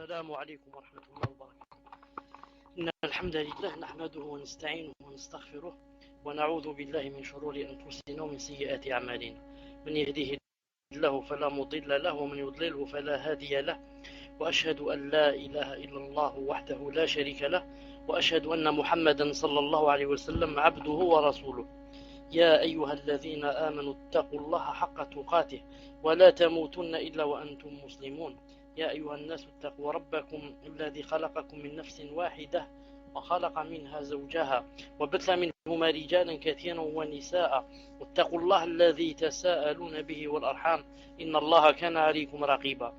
السلام عليكم ورحمة الله وبركاته. إن الحمد لله نحمده ونستعينه ونستغفره ونعوذ بالله من شرور أنفسنا ومن سيئات أعمالنا. من يهديه الله فلا مضل له ومن يضلله فلا هادي له، وأشهد أن لا إله إلا الله وحده لا شريك له، وأشهد أن محمدا صلى الله عليه وسلم عبده ورسوله. يا أيها الذين آمنوا اتقوا الله حق تقاته ولا تموتن إلا وأنتم مسلمون. يا أيها الناس اتقوا ربكم الذي خلقكم من نفس واحدة وخلق منها زوجها وبث منهما رجالا كثيرا ونساء، واتقوا الله الذي تساءلون به والأرحام إن الله كان عليكم رقيبا.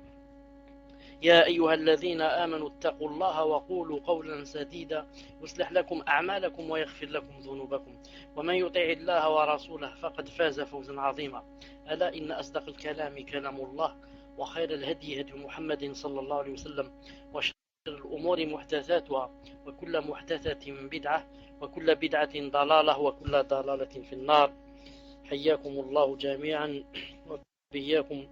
يا أيها الذين آمنوا اتقوا الله وقولوا قولا سديدا يصلح لكم أعمالكم ويغفر لكم ذنوبكم، ومن يطع الله ورسوله فقد فاز فوزا عظيما. ألا إن أصدق الكلام كلام الله، وخير الهدي هدي محمد صلى الله عليه وسلم، وشر الأمور محدثاتها، وكل محدثة بدعة، وكل بدعة ضلالة، وكل ضلالة في النار. حياكم الله جميعا وبياكم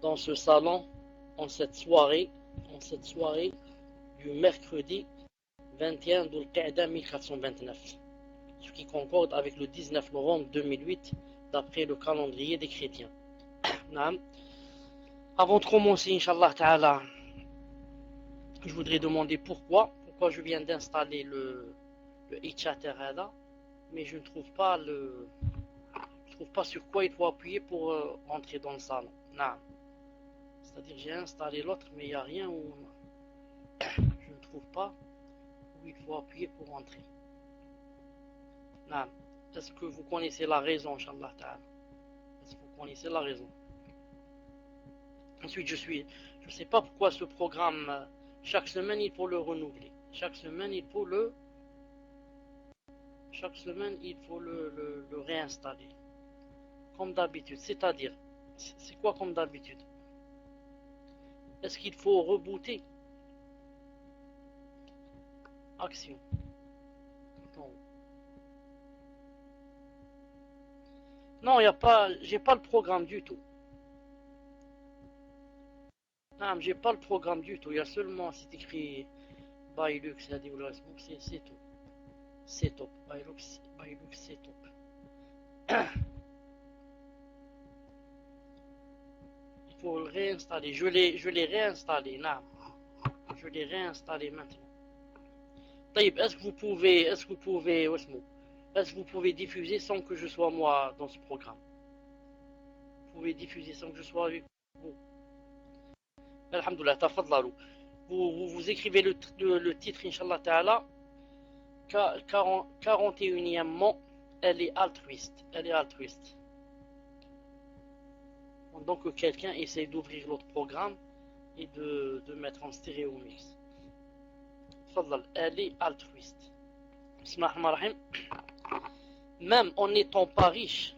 dans ce salon, en cette soirée du mercredi 21 d'Ul-Qa'da 1429, ce qui concorde avec le 19 novembre 2008 d'après le calendrier des chrétiens. Avant de commencer, Inch'Allah Ta'ala, je voudrais demander pourquoi je viens d'installer le e-chatter là, mais je ne trouve pas sur quoi il faut appuyer pour entrer dans le salon. C'est-à-dire j'ai installé l'autre, mais il n'y a rien où je ne trouve pas où il faut appuyer pour entrer. Est-ce que vous connaissez la raison, Inch'Allah Ta'ala? Est-ce que vous connaissez la raison? Ensuite, je ne sais pas pourquoi ce programme, chaque semaine il faut le renouveler. Chaque semaine il faut le réinstaller. Comme d'habitude. C'est-à-dire, c'est quoi comme d'habitude? Est-ce qu'il faut rebooter? Action. Non, j'ai pas le programme du tout. Non, j'ai pas le programme du tout. Il y a seulement, c'est écrit Bailux, c'est tout. C'est top. Bailux, c'est top. Il faut le réinstaller. Je l'ai réinstallé. Non. Je l'ai réinstallé maintenant. Est-ce que vous pouvez diffuser sans que je sois moi dans ce programme? Vous pouvez diffuser sans que je sois avec vous. Alhamdoulilah, tafadlalou. Vous écrivez le titre, Inch'Allah Ta'ala. 41e, elle est altruiste. Pendant que quelqu'un essaie d'ouvrir l'autre programme et de mettre en stéréo mix. Elle est altruiste. Bismillahirrahmanirrahim. Même en n'étant pas riche,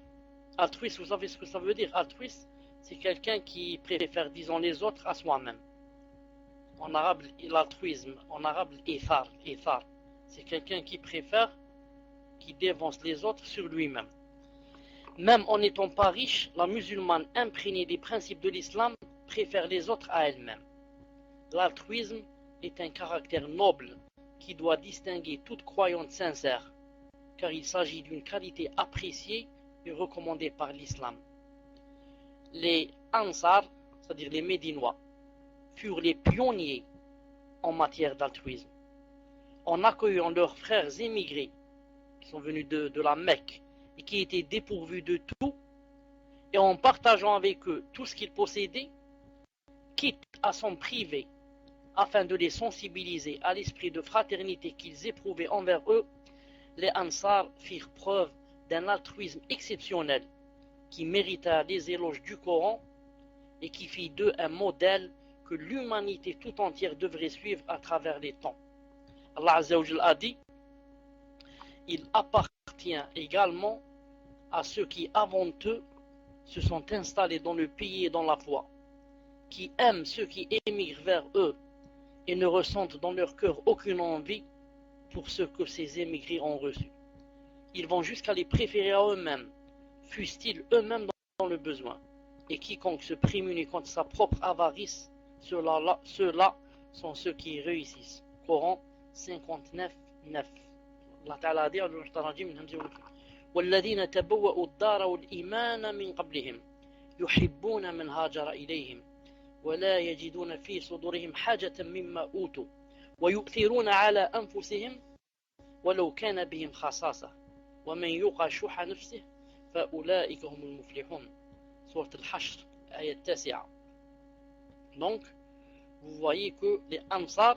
altruiste, vous savez ce que ça veut dire? Altruiste, c'est quelqu'un qui préfère, disons, les autres à soi-même. En arabe, l'altruisme, en arabe, l'ithar. C'est quelqu'un qui préfère, qui dévance les autres sur lui-même. Même en n'étant pas riche, la musulmane imprégnée des principes de l'islam préfère les autres à elle-même. L'altruisme est un caractère noble qui doit distinguer toute croyante sincère, car il s'agit d'une qualité appréciée et recommandée par l'islam. Les Ansar, c'est-à-dire les Médinois, furent les pionniers en matière d'altruisme. En accueillant leurs frères émigrés qui sont venus de la Mecque et qui étaient dépourvus de tout, et en partageant avec eux tout ce qu'ils possédaient, quitte à s'en priver, afin de les sensibiliser à l'esprit de fraternité qu'ils éprouvaient envers eux, les Ansar firent preuve d'un altruisme exceptionnel qui mérita les éloges du Coran et qui fit d'eux un modèle que l'humanité tout entière devrait suivre à travers les temps. Allah Azza wa Jalla a dit: il appartient également à ceux qui avant eux se sont installés dans le pays et dans la foi, qui aiment ceux qui émigrent vers eux et ne ressentent dans leur cœur aucune envie pour ce que ces émigrés ont reçu. Ils vont jusqu'à les préférer à eux-mêmes, fussent-ils eux-mêmes dans le besoin. Et quiconque se prémunit contre sa propre avarice Ceux-là sont ceux qui réussissent. Coran 59, 9. Allah Ta'ala a dit والذين تبوأوا الدار والإيمان من قبلهم يحبون من هاجر إليهم ولا يجدون في صدورهم حاجة مما أوتوا ويؤثرون على أنفسهم ولو كان بهم خصاصة ومن يوق شح نفسه فأولئك هم المفلحون. Sourate Al-Hashr, ayat 9. Donc, vous voyez que les Ansar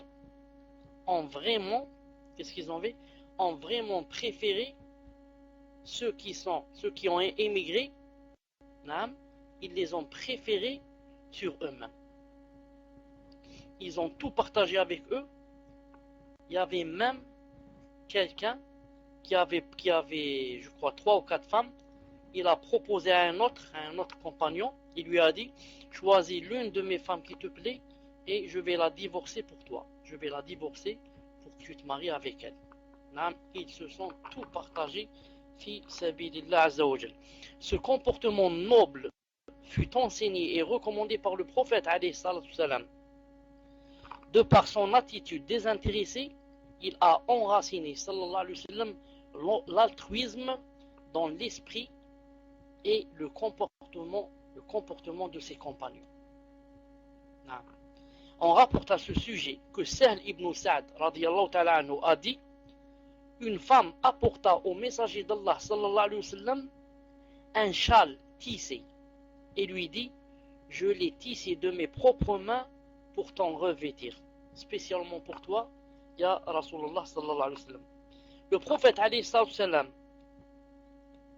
ont vraiment, qu'est-ce qu'ils ont fait? Ont vraiment préféré ceux qui ont émigré, ils les ont préférés sur eux-mêmes. Ils ont tout partagé avec eux. Il y avait même quelqu'un qui avait, je crois, 3 ou 4 femmes. Il a proposé à un autre compagnon, il lui a dit, choisis l'une de mes femmes qui te plaît et je vais la divorcer pour toi. Je vais la divorcer pour que tu te maries avec elle. Ils se sont tout partagés. Fi sabilillah azza wa jal. Ce comportement noble fut enseigné et recommandé par le prophète alayhi salatu salam. De par son attitude désintéressée, il a enraciné sallallahu alayhi wa sallam l'altruisme dans l'esprit et le comportement de ses compagnons. On rapporte à ce sujet que Sahl ibn Sa'd radiyallahu ta'ala anhu a dit: une femme apporta au messager d'Allah sallallahu alayhi wa sallam un châle tissé et lui dit: je l'ai tissé de mes propres mains pour t'en revêtir, spécialement pour toi, ya Rasulullah sallallahu alayhi wa sallam. Le prophète alayhi sallam,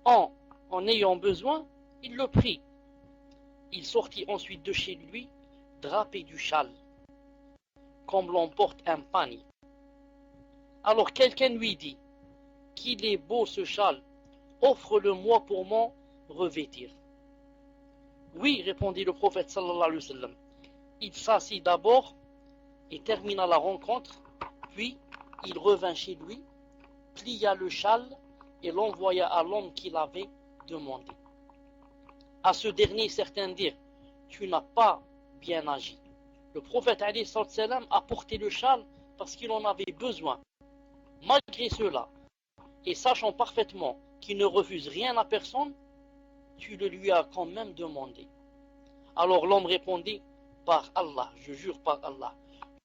en ayant besoin, il le prit. Il sortit ensuite de chez lui, drapé du châle, comme l'on porte un panier. Alors quelqu'un lui dit: qu'il est beau ce châle, offre-le-moi pour m'en revêtir. Oui, répondit le prophète sallallahu alayhi wa sallam. Il s'assit d'abord et termina la rencontre, puis il revint chez lui, plia le châle et l'envoya à l'homme qui l'avait demandé. À ce dernier, certains dirent: tu n'as pas bien agi. Le prophète alayhi salam a porté le châle parce qu'il en avait besoin. Malgré cela, et sachant parfaitement qu'il ne refuse rien à personne, tu le lui as quand même demandé. Alors l'homme répondit: par Allah, je jure par Allah,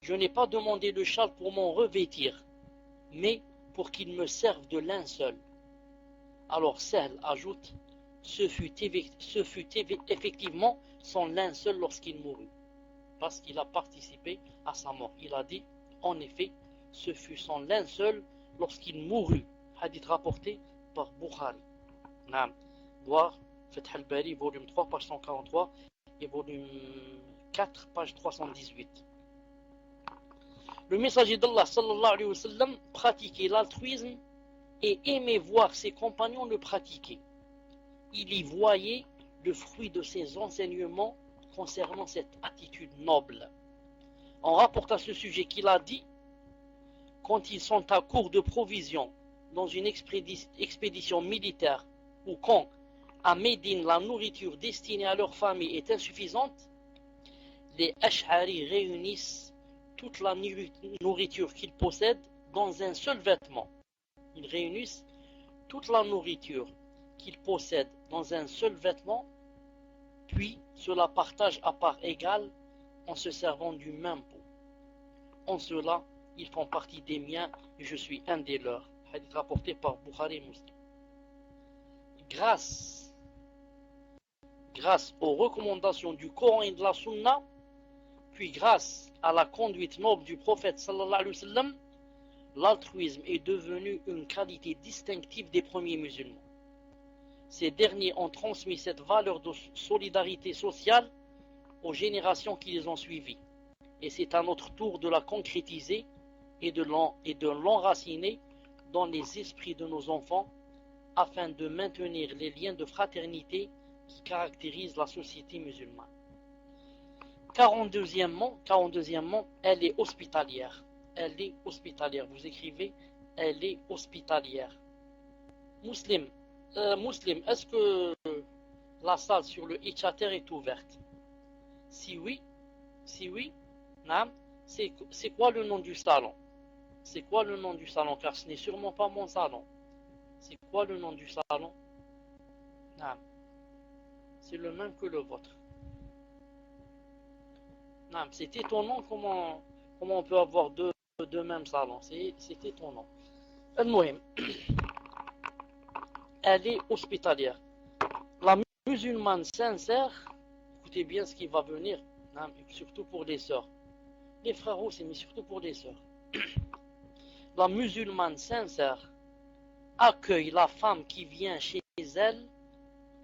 je n'ai pas demandé le châle pour m'en revêtir, mais pour qu'il me serve de linceul. Alors Sahl ajoute: ce fut effectivement son linceul lorsqu'il mourut, parce qu'il a participé à sa mort. Il a dit: en effet, ce fut son linceul lorsqu'il mourut. Hadith rapporté par Bukhari. Voir Fath al-Bari, volume 3, page 143 et volume 4, page 318. Le messager d'Allah sallallahu alayhi wa sallam pratiquait l'altruisme et aimait voir ses compagnons le pratiquer. Il y voyait le fruit de ses enseignements concernant cette attitude noble. On rapporte à ce sujet qu'il a dit: quand ils sont à court de provisions dans une expédition militaire ou quand à Médine la nourriture destinée à leur famille est insuffisante, les Ash'ari réunissent toute la nourriture qu'ils possèdent dans un seul vêtement. Ils réunissent toute la nourriture qu'ils possèdent dans un seul vêtement, puis se la partagent à part égale en se servant du même pot. En cela, ils font partie des miens et je suis un des leurs. Hadith rapporté par Bukhari et Muslim. Grâce aux recommandations du Coran et de la Sunna, puis grâce à la conduite noble du prophète sallallahu alayhi wa sallam, l'altruisme est devenu une qualité distinctive des premiers musulmans. Ces derniers ont transmis cette valeur de solidarité sociale aux générations qui les ont suivies. Et c'est à notre tour de la concrétiser et de l'enraciner dans les esprits de nos enfants afin de maintenir les liens de fraternité qui caractérisent la société musulmane. 42e, elle est hospitalière. Elle est hospitalière. Vous écrivez: elle est hospitalière. Muslim, est-ce que la salle sur le Itchater est ouverte? Si oui, Si oui, naam, c'est quoi le nom du salon? C'est quoi le nom du salon? Car ce n'est sûrement pas mon salon. C'est quoi le nom du salon? Naam, c'est le même que le vôtre. Naam, c'est étonnant comment on peut avoir deux mêmes salons. C'est étonnant. المهم, elle est hospitalière. La musulmane sincère, écoutez bien ce qui va venir, naam, surtout pour les sœurs. Les frères aussi, mais surtout pour les sœurs. La musulmane sincère accueille la femme qui vient chez elle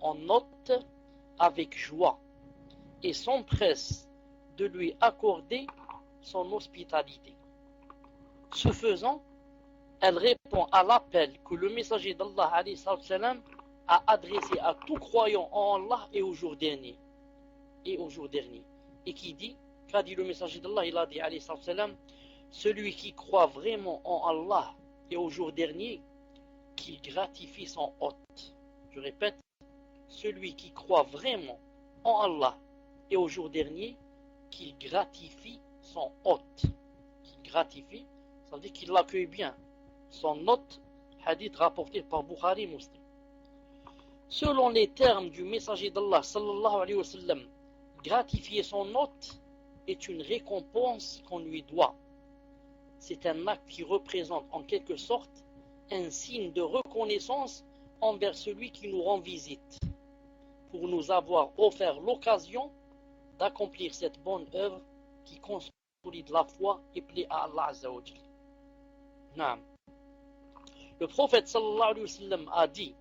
en hôte avec joie et s'empresse de lui accorder son hospitalité. Ce faisant, elle répond à l'appel que le messager d'Allah a adressé à tout croyant en Allah et au jour dernier. Et qui dit, qu'a dit le messager d'Allah? Il a dit, celui qui croit vraiment en Allah et au jour dernier, qu'il gratifie son hôte. Je répète, celui qui croit vraiment en Allah et au jour dernier, qu'il gratifie son hôte. Qu'il gratifie, ça veut dire qu'il l'accueille bien. Son hôte, hadith rapporté par Bukhari Muslim. Selon les termes du messager d'Allah sallallahu alayhi wa sallam, gratifier son hôte est une récompense qu'on lui doit. C'est un acte qui représente en quelque sorte un signe de reconnaissance envers celui qui nous rend visite, pour nous avoir offert l'occasion d'accomplir cette bonne œuvre qui consolide la foi et plaît à Allah Azza wa Jal. Le prophète sallallahu alayhi wa sallam a dit,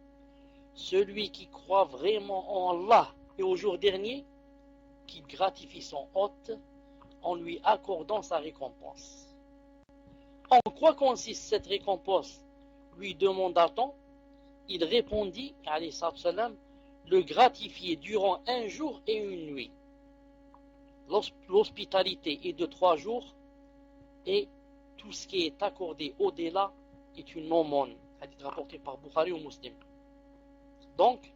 celui qui croit vraiment en Allah et au jour dernier, qui gratifie son hôte en lui accordant sa récompense. En quoi consiste cette récompense? Lui demanda-t-on. Il répondit, alayhi salam, le gratifier durant un jour et une nuit. L'hospitalité est de 3 jours et tout ce qui est accordé au-delà est une aumône, hadith rapporté par Bukhari ou Muslim. Donc,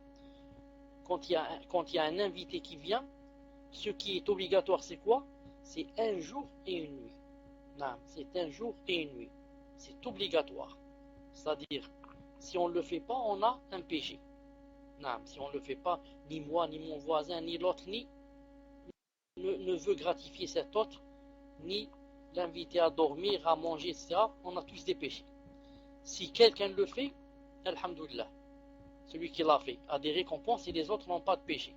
quand il y a un invité qui vient, ce qui est obligatoire, c'est quoi? C'est un jour et une nuit. Non, c'est un jour et une nuit. C'est obligatoire. C'est-à-dire, si on ne le fait pas, on a un péché. Non, si on ne le fait pas, ni moi, ni mon voisin, ni l'autre, ni ne veut gratifier cet autre, ni l'inviter à dormir, à manger, etc. On a tous des péchés. Si quelqu'un le fait, alhamdoulilah, celui qui l'a fait a des récompenses et les autres n'ont pas de péché.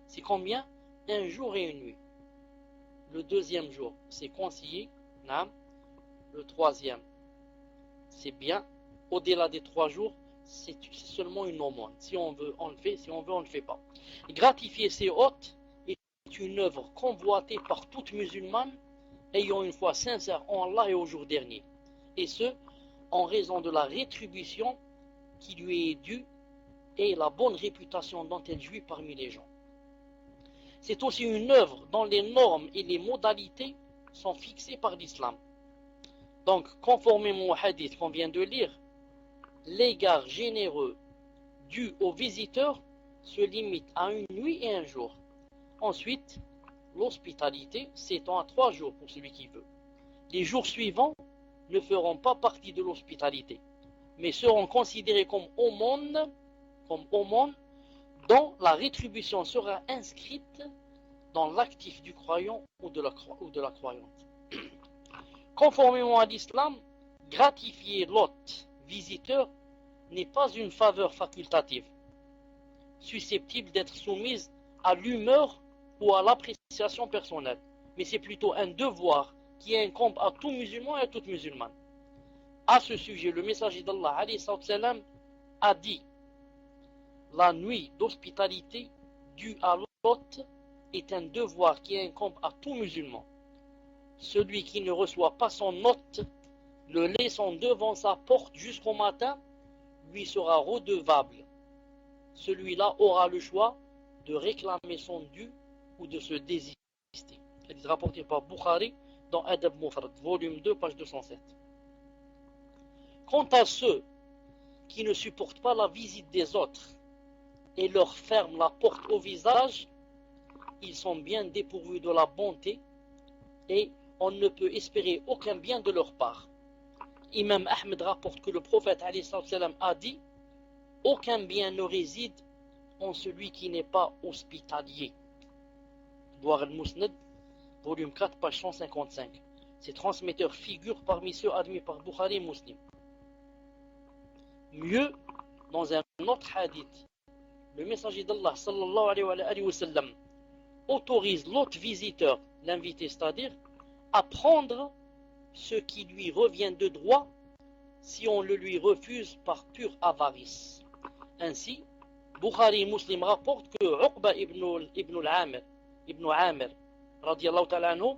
C'est combien? Un jour et une nuit. Le deuxième jour, c'est conseillé. Non. Le troisième, c'est bien. Au-delà des 3 jours, c'est seulement une aumône. Si on veut, on le fait. Si on veut, on ne le fait pas. Gratifier ses hôtes est une œuvre convoitée par toute musulmane ayant une foi sincère en Allah et au jour dernier. Et ce, en raison de la rétribution qui lui est due et la bonne réputation dont elle jouit parmi les gens. C'est aussi une œuvre dont les normes et les modalités sont fixées par l'islam. Donc, conformément au hadith qu'on vient de lire, l'égard généreux dû aux visiteurs se limite à une nuit et un jour. Ensuite, l'hospitalité s'étend à 3 jours pour celui qui veut. Les jours suivants ne feront pas partie de l'hospitalité, mais seront considérés comme aumônes, dont la rétribution sera inscrite dans l'actif du croyant ou de la croyante. Conformément à l'islam, gratifier l'hôte visiteur n'est pas une faveur facultative, susceptible d'être soumise à l'humeur ou à l'appréciation personnelle, mais c'est plutôt un devoir qui incombe à tout musulman et à toute musulmane. À ce sujet, le messager d'Allah a dit: la nuit d'hospitalité due à l'hôte est un devoir qui incombe à tout musulman. Celui qui ne reçoit pas son hôte, le laissant devant sa porte jusqu'au matin, lui sera redevable. Celui-là aura le choix de réclamer son dû ou de se désister. C'est rapporté par Bukhari dans Adab Mufrad, volume 2, page 207. Quant à ceux qui ne supportent pas la visite des autres et leur ferment la porte au visage, ils sont bien dépourvus de la bonté et on ne peut espérer aucun bien de leur part. Imam Ahmed rapporte que le prophète a dit « Aucun bien ne réside en celui qui n'est pas hospitalier ». Douar al-Musnad, volume 4, page 155. Ces transmetteurs figurent parmi ceux admis par Bukhari et Muslim. Mieux, dans un autre hadith, le messager d'Allah sallallahu alayhi wa sallam autorise l'autre visiteur, l'invité, c'est-à-dire, à prendre ce qui lui revient de droit si on le lui refuse par pure avarice. Ainsi, Bukhari et Muslim rapportent que Uqba ibn Amir, radiallahu ta'ala anhu,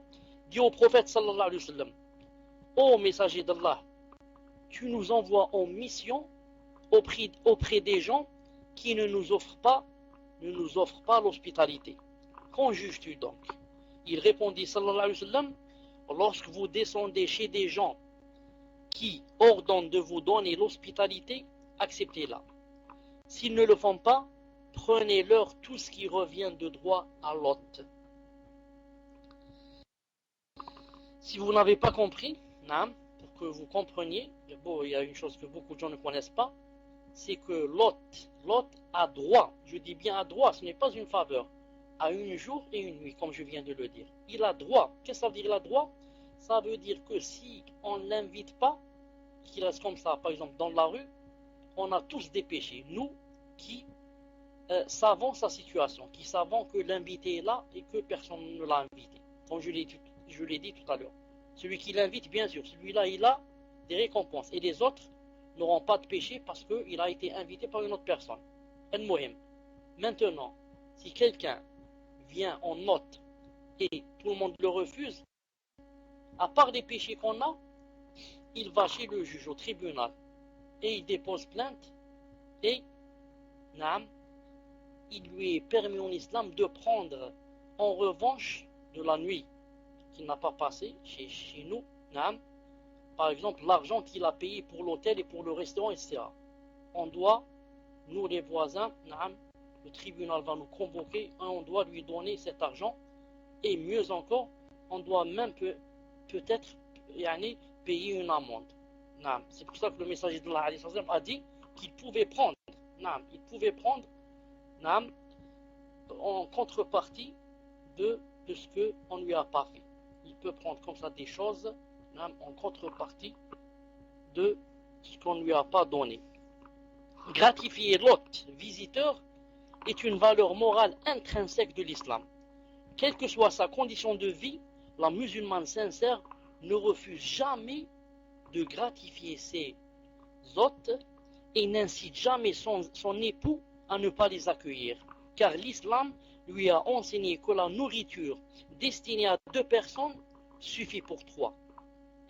dit au prophète sallallahu alayhi wa sallam, ô messager d'Allah, tu nous envoies en mission auprès des gens qui ne nous offrent pas l'hospitalité. Qu'en juges-tu donc? Il répondit sallallahu alayhi wa sallam, lorsque vous descendez chez des gens qui ordonnent de vous donner l'hospitalité, acceptez-la. S'ils ne le font pas, prenez-leur tout ce qui revient de droit à l'hôte. Si vous n'avez pas compris, pour que vous compreniez, il y a une chose que beaucoup de gens ne connaissent pas, c'est que l'hôte a droit, je dis bien a droit, ce n'est pas une faveur, à un jour et une nuit, comme je viens de le dire. Il a droit. Qu'est-ce que ça veut dire, il a droit? Ça veut dire que si on ne l'invite pas, qu'il reste comme ça, par exemple dans la rue, on a tous des péchés. Nous qui savons sa situation, qui savons que l'invité est là et que personne ne l'a invité. Comme je l'ai dit tout à l'heure. Celui qui l'invite, bien sûr, celui-là, il a des récompenses. Et les autres n'auront pas de péché parce qu'il a été invité par une autre personne. Maintenant, si quelqu'un vient en note et tout le monde le refuse, à part les péchés qu'on a, il va chez le juge au tribunal et il dépose plainte et il lui est permis en islam de prendre en revanche de la nuit qu'il n'a pas passé chez nous, par exemple l'argent qu'il a payé pour l'hôtel et pour le restaurant, etc. On doit, nous les voisins, le tribunal va nous convoquer et on doit lui donner cet argent, et mieux encore, on doit même peut-être payer une amende. C'est pour ça que le messager de Allah a dit qu'il pouvait prendre, en contrepartie de ce qu'on ne lui a pas fait. Il peut prendre comme ça des choses en contrepartie de ce qu'on ne lui a pas donné. Gratifier l'hôte visiteur est une valeur morale intrinsèque de l'islam. Quelle que soit sa condition de vie, la musulmane sincère ne refuse jamais de gratifier ses hôtes et n'incite jamais son époux à ne pas les accueillir. Car l'islam lui a enseigné que la nourriture destinée à 2 personnes suffit pour 3.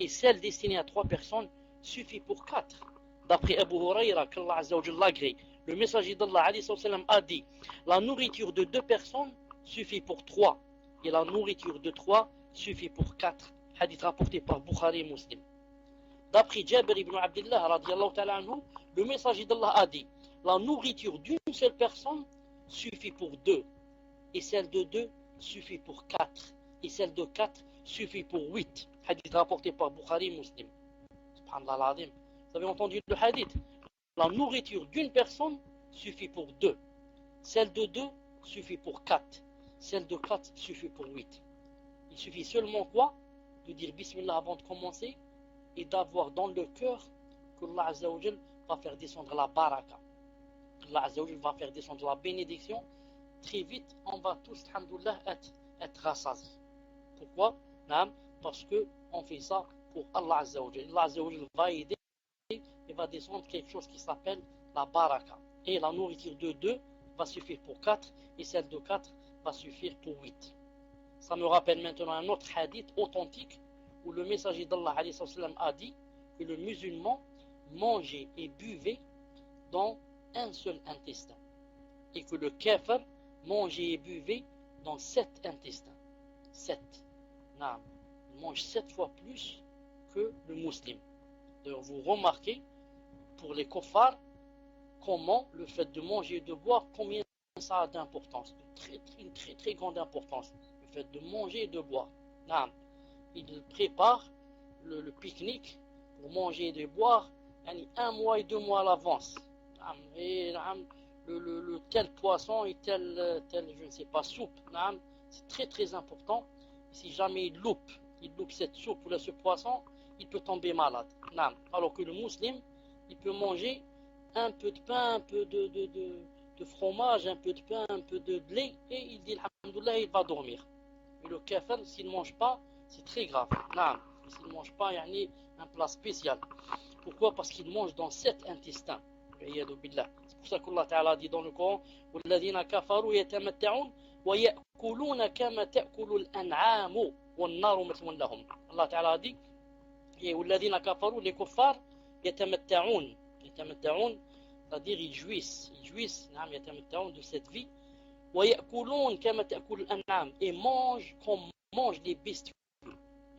Et celle destinée à 3 personnes suffit pour 4. D'après Abu Huraira, qu'Allah Azza wa Jalla l'agrée, le messager d'Allah a dit, la nourriture de 2 personnes suffit pour 3. Et la nourriture de 3 suffit pour 4. Hadith rapporté par Bukhari et Muslim. D'après Jabir ibn Abdullah, radiallahu ta'ala anhu, le messager d'Allah a dit, la nourriture d'une seule personne suffit pour 2. Et celle de 2 suffit pour 4. Et celle de 4 suffit pour 8. Hadith rapporté par Bukhari et Muslim. Subhanallah al-Azim. Vous avez entendu le hadith? La nourriture d'une personne suffit pour 2. Celle de 2 suffit pour 4. Celle de 4 suffit pour 8. Il suffit seulement quoi? De dire Bismillah avant de commencer et d'avoir dans le cœur que Allah Azza wa Jal va faire descendre la baraka. Allah Azza wa Jal va faire descendre la bénédiction. Très vite, on va tous, alhamdoulilah, être rassasiés. Pourquoi? Parce qu'on fait ça pour Allah Azza wa Jal. Allah Azza wa Jal va aider et va descendre quelque chose qui s'appelle la baraka. Et la nourriture de 2 va suffire pour 4 et celle de 4 va suffire pour 8. Ça me rappelle maintenant un autre hadith authentique où le messager d'Allah a dit que le musulman mangeait et buvait dans un seul intestin et que le kafir mangeait et buvait dans 7 intestins. 7. Il mange 7 fois plus que le musulman. D'ailleurs, vous remarquez pour les kuffars comment le fait de manger et de boire, combien ça a d'importance, une très très grande importance, le fait de manger et de boire. il prépare le pique-nique pour manger et de boire un mois et 2 mois à l'avance. Et le tel poisson et tel je ne sais pas, soupe, c'est très très important. Si jamais il loupe cette soupe ou ce poisson, il peut tomber malade. Alors que le musulman, il peut manger un peu de pain, un peu de fromage, un peu de pain, un peu de lait, et il dit alhamdoulilah, il va dormir. Mais le kafir, s'il ne mange pas, c'est très grave. S'il ne mange pas, il y a un plat spécial. Pourquoi? Parce qu'il mange dans 7 intestins. C'est pour ça qu'Allah Ta'ala dit dans le Coran وَالَّذِينَ كَفَرُوا يَتَمَتَّعُونَ وَيَأْكُلُونَ كَمَا تَأْكُلُ الْأَنْعَامُ وَالنَّارُ مَثْوًى لَهُم. Allah Ta'ala dit وَالَّذِينَ كَفَرُوا, les kuffars, يَتَمَتَّعُونَ, c'est-à-dire ils jouissent يَتَمَتَّعُونَ de cette vie. وَيَأْكُلُونَ كَمَا تَأْكُلُ الْأَنْعَامُ, et mangent comme mangent les bestiaux.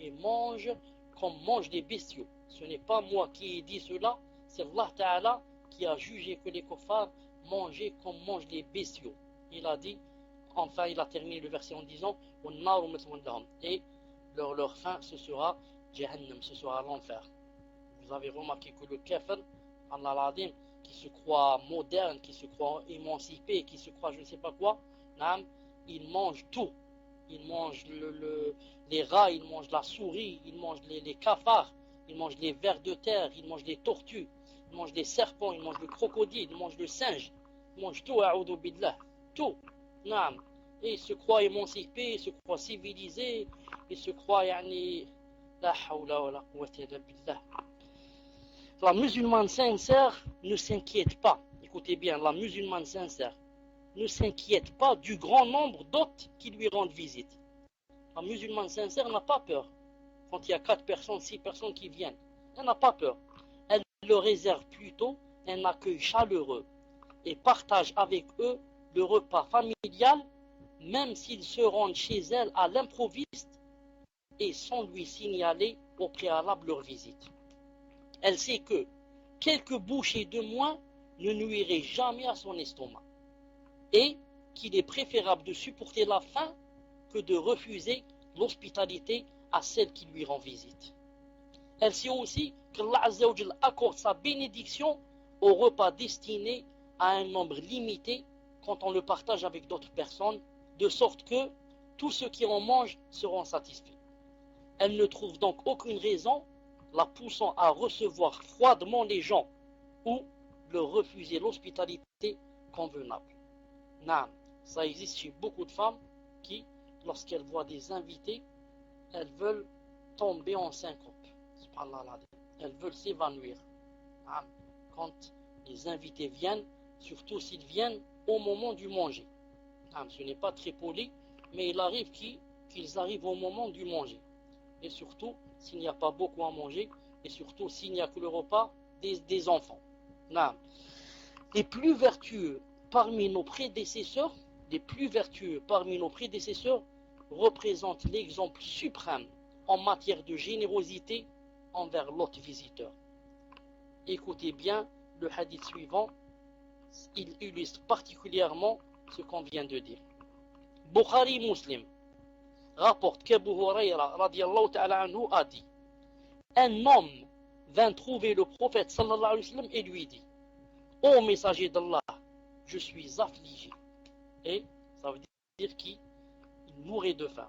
Et mange comme mangent les bestiaux. Ce n'est pas moi qui ai dit cela, c'est Allah Ta'ala qui a jugé que les kuffars mangeaient comme mangent les bestiaux. Il a dit, enfin il a terminé le verset en disant et leur fin ce sera Jahannam, ce sera l'enfer. Vous avez remarqué que le kafir, Allah l'Adim, qui se croit moderne, qui se croit émancipé, qui se croit je ne sais pas quoi, il mange tout. Il mange les rats, il mange la souris, il mange les cafards, il mange les vers de terre, il mange les tortues, il mange les serpents, il mange le crocodile, il mange le singe, il mange tout, a'udhu billah, tout. Et il se croit émancipé, il se croit civilisé, il se croit la hawla wa la quwwata illa billah. La musulmane sincère ne s'inquiète pas, écoutez bien, la musulmane sincère ne s'inquiète pas du grand nombre d'hôtes qui lui rendent visite. La musulmane sincère n'a pas peur. Quand il y a 4 personnes, 6 personnes qui viennent, elle n'a pas peur. Elle leur réserve plutôt un accueil chaleureux et partage avec eux le repas familial, même s'ils se rendent chez elle à l'improviste et sans lui signaler au préalable leur visite. Elle sait que quelques bouchées de moins ne nuiraient jamais à son estomac, et qu'il est préférable de supporter la faim que de refuser l'hospitalité à celle qui lui rend visite. Elle sait aussi qu'Allah Azza wa Jalla accorde sa bénédiction au repas destiné à un nombre limité quand on le partage avec d'autres personnes, de sorte que tous ceux qui en mangent seront satisfaits. Elle ne trouve donc aucune raison la poussant à recevoir froidement les gens ou leur refuser l'hospitalité convenable. Ça existe chez beaucoup de femmes qui, lorsqu'elles voient des invités, elles veulent tomber en syncope. Elles veulent s'évanouir. Quand les invités viennent, surtout s'ils viennent au moment du manger. Ce n'est pas très poli, mais il arrive qu'ils arrivent au moment du manger. Et surtout, s'il n'y a pas beaucoup à manger, et surtout s'il n'y a que le repas des enfants. Les plus vertueux parmi nos prédécesseurs, représentent l'exemple suprême en matière de générosité envers l'hôte visiteur. Écoutez bien le hadith suivant, il illustre particulièrement ce qu'on vient de dire. Bukhari Muslim rapporte qu'Abu Huraira radiyallahu ta'ala anhu a dit: un homme vint trouver le prophète sallallahu alayhi wa sallam et lui dit: ô messager d'Allah, je suis affligé. Et ça veut dire qu'il mourait de faim.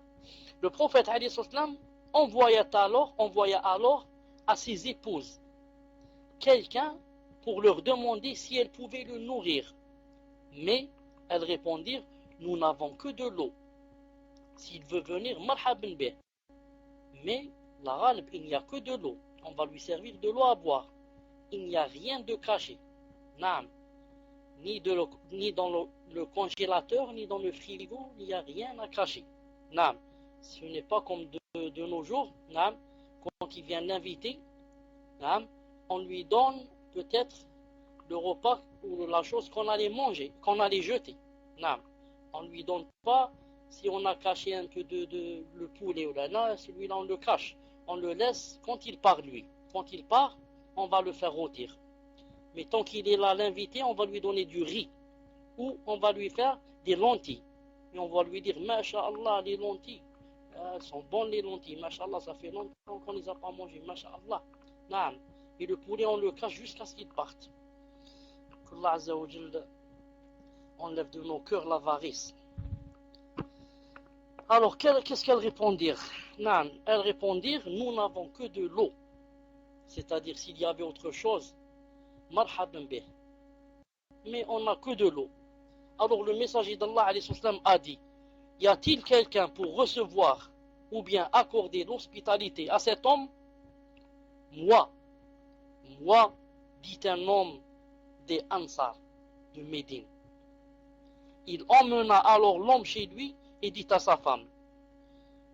Le prophète alayhi wa sallam envoya alors à ses épouses quelqu'un pour leur demander si elles pouvaient le nourrir. Mais elles répondirent: nous n'avons que de l'eau. S'il veut venir, marhaban bih. Mais la ghalb, il n'y a que de l'eau. On va lui servir de l'eau à boire. Il n'y a rien de caché. Ni dans le congélateur, ni dans le frigo, il n'y a rien à cacher. Ce n'est pas comme de nos jours. Quand il vient l'inviter, on lui donne peut-être le repas ou la chose qu'on allait manger, qu'on allait jeter. On ne lui donne pas, si on a caché un peu le poulet ou là, celui-là on le cache. On le laisse quand il part lui. Quand il part, on va le faire rôtir. Mais tant qu'il est là l'invité, on va lui donner du riz. Ou on va lui faire des lentilles. Et on va lui dire: Masha'Allah, les lentilles. Elles sont bonnes les lentilles, mashallah, ça fait longtemps qu'on ne les a pas mangées, mashallah. Naam. Et le poulet, on le cache jusqu'à ce qu'il parte. Qu'Allah Azza wa Jal enlève de nos cœurs l'avarice. Alors, qu'est-ce qu'elle répond dire? Naam. Elle répond dire, nous n'avons que de l'eau. C'est-à-dire, s'il y avait autre chose, marhaban bih. Mais on n'a que de l'eau. Alors, le messager d'Allah a dit, y a-t-il quelqu'un pour recevoir ou bien accorder l'hospitalité à cet homme? Moi, dit un homme des Ansar de Médine. Il emmena alors l'homme chez lui et dit à sa femme,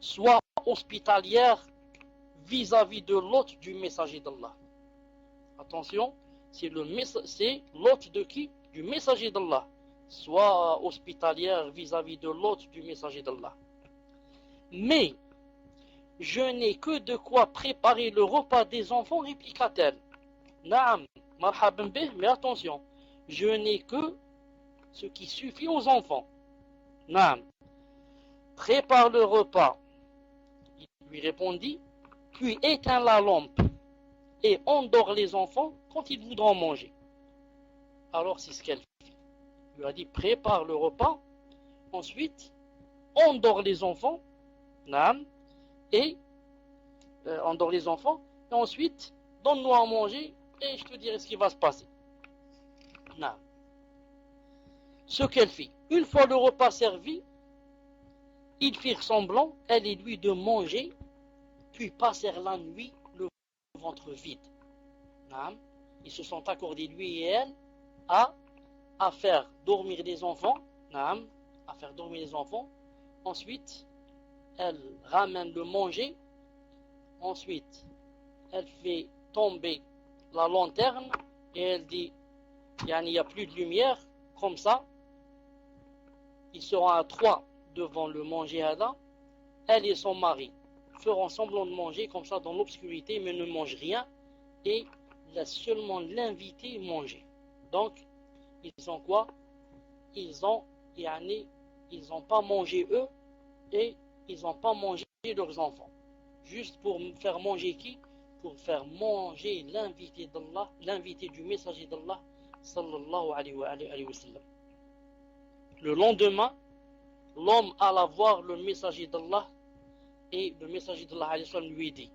sois hospitalière vis-à-vis de l'hôte du messager d'Allah. Attention, c'est l'hôte de qui? Du messager d'Allah. Sois hospitalière vis-à-vis de l'hôte du messager d'Allah. Mais je n'ai que de quoi préparer le repas des enfants, répliqua-t-elle. Naam, marhaban bih, mais attention, je n'ai que ce qui suffit aux enfants. Naam, prépare le repas. Il lui répondit, puis éteins la lampe et endors les enfants quand ils voudront manger. Alors c'est ce qu'elle fait. Il lui a dit, prépare le repas, ensuite endors les enfants, naam, et endors les enfants, et ensuite donne-nous à manger et je te dirai ce qui va se passer. Naam. Ce qu'elle fit, une fois le repas servi, ils firent semblant, elle et lui, de manger, puis passèrent la nuit le ventre vide. Naam. Ils se sont accordés, lui et elle, à faire dormir les enfants. Naam. À faire dormir les enfants. Ensuite, elle ramène le manger. Ensuite, elle fait tomber la lanterne et elle dit, il n'y a plus de lumière, comme ça, ils seront à 3 devant le manger Hada. Elle et son mari feront semblant de manger comme ça dans l'obscurité, mais ne mangent rien et laissent seulement l'invité manger. Donc, ils ont quoi? Ils ont pas mangé eux et ils n'ont pas mangé leurs enfants. Juste pour faire manger qui? Pour faire manger l'invité d'Allah, l'invité du messager d'Allah, sallallahu alayhi wa sallam. Le lendemain, l'homme alla voir le messager d'Allah et le messager d'Allah alayhi wa sallam lui dit,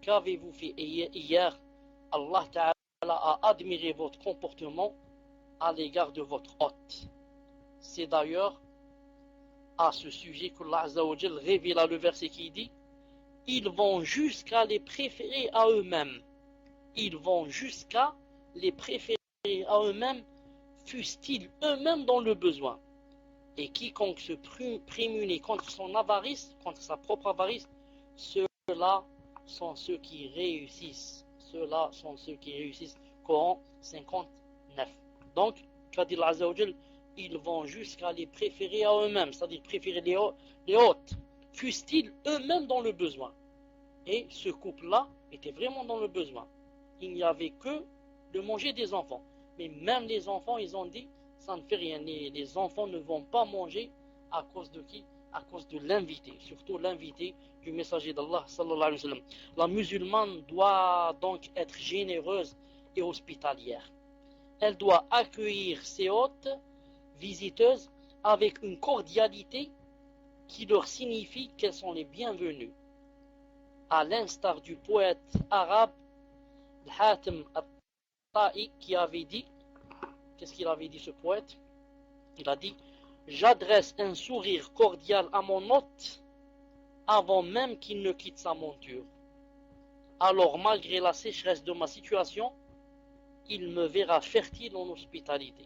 qu'avez-vous fait hier? Allah Ta'ala a admiré votre comportement à l'égard de votre hôte. C'est d'ailleurs à ce sujet qu'Allah Azza wa Jal révéla le verset qui dit, ils vont jusqu'à les préférer à eux-mêmes. Ils vont jusqu'à les préférer à eux-mêmes, fussent-ils eux-mêmes dans le besoin. Et quiconque se prémunit contre son avarice, contre sa propre avarice, ceux-là sont ceux qui réussissent. Ceux-là sont ceux qui réussissent. Coran 59. Donc, qu'a dit Allah Azza wa Jal, ils vont jusqu'à les préférer à eux-mêmes, c'est-à-dire préférer les hôtes, fussent-ils eux-mêmes dans le besoin. Et ce couple-là était vraiment dans le besoin. Il n'y avait que de manger des enfants. Mais même les enfants, ils ont dit, ça ne fait rien. Les enfants ne vont pas manger à cause de qui? À cause de l'invité, surtout l'invité du messager d'Allah, sallallahu alayhi wa sallam. La musulmane doit donc être généreuse et hospitalière. Elle doit accueillir ses hôtes, visiteuses, avec une cordialité qui leur signifie qu'elles sont les bienvenues. À l'instar du poète arabe Hatim al-Ta'i qui avait dit, qu'est-ce qu'il avait dit ce poète? Il a dit, j'adresse un sourire cordial à mon hôte avant même qu'il ne quitte sa monture. Alors malgré la sécheresse de ma situation, il me verra fertile en hospitalité.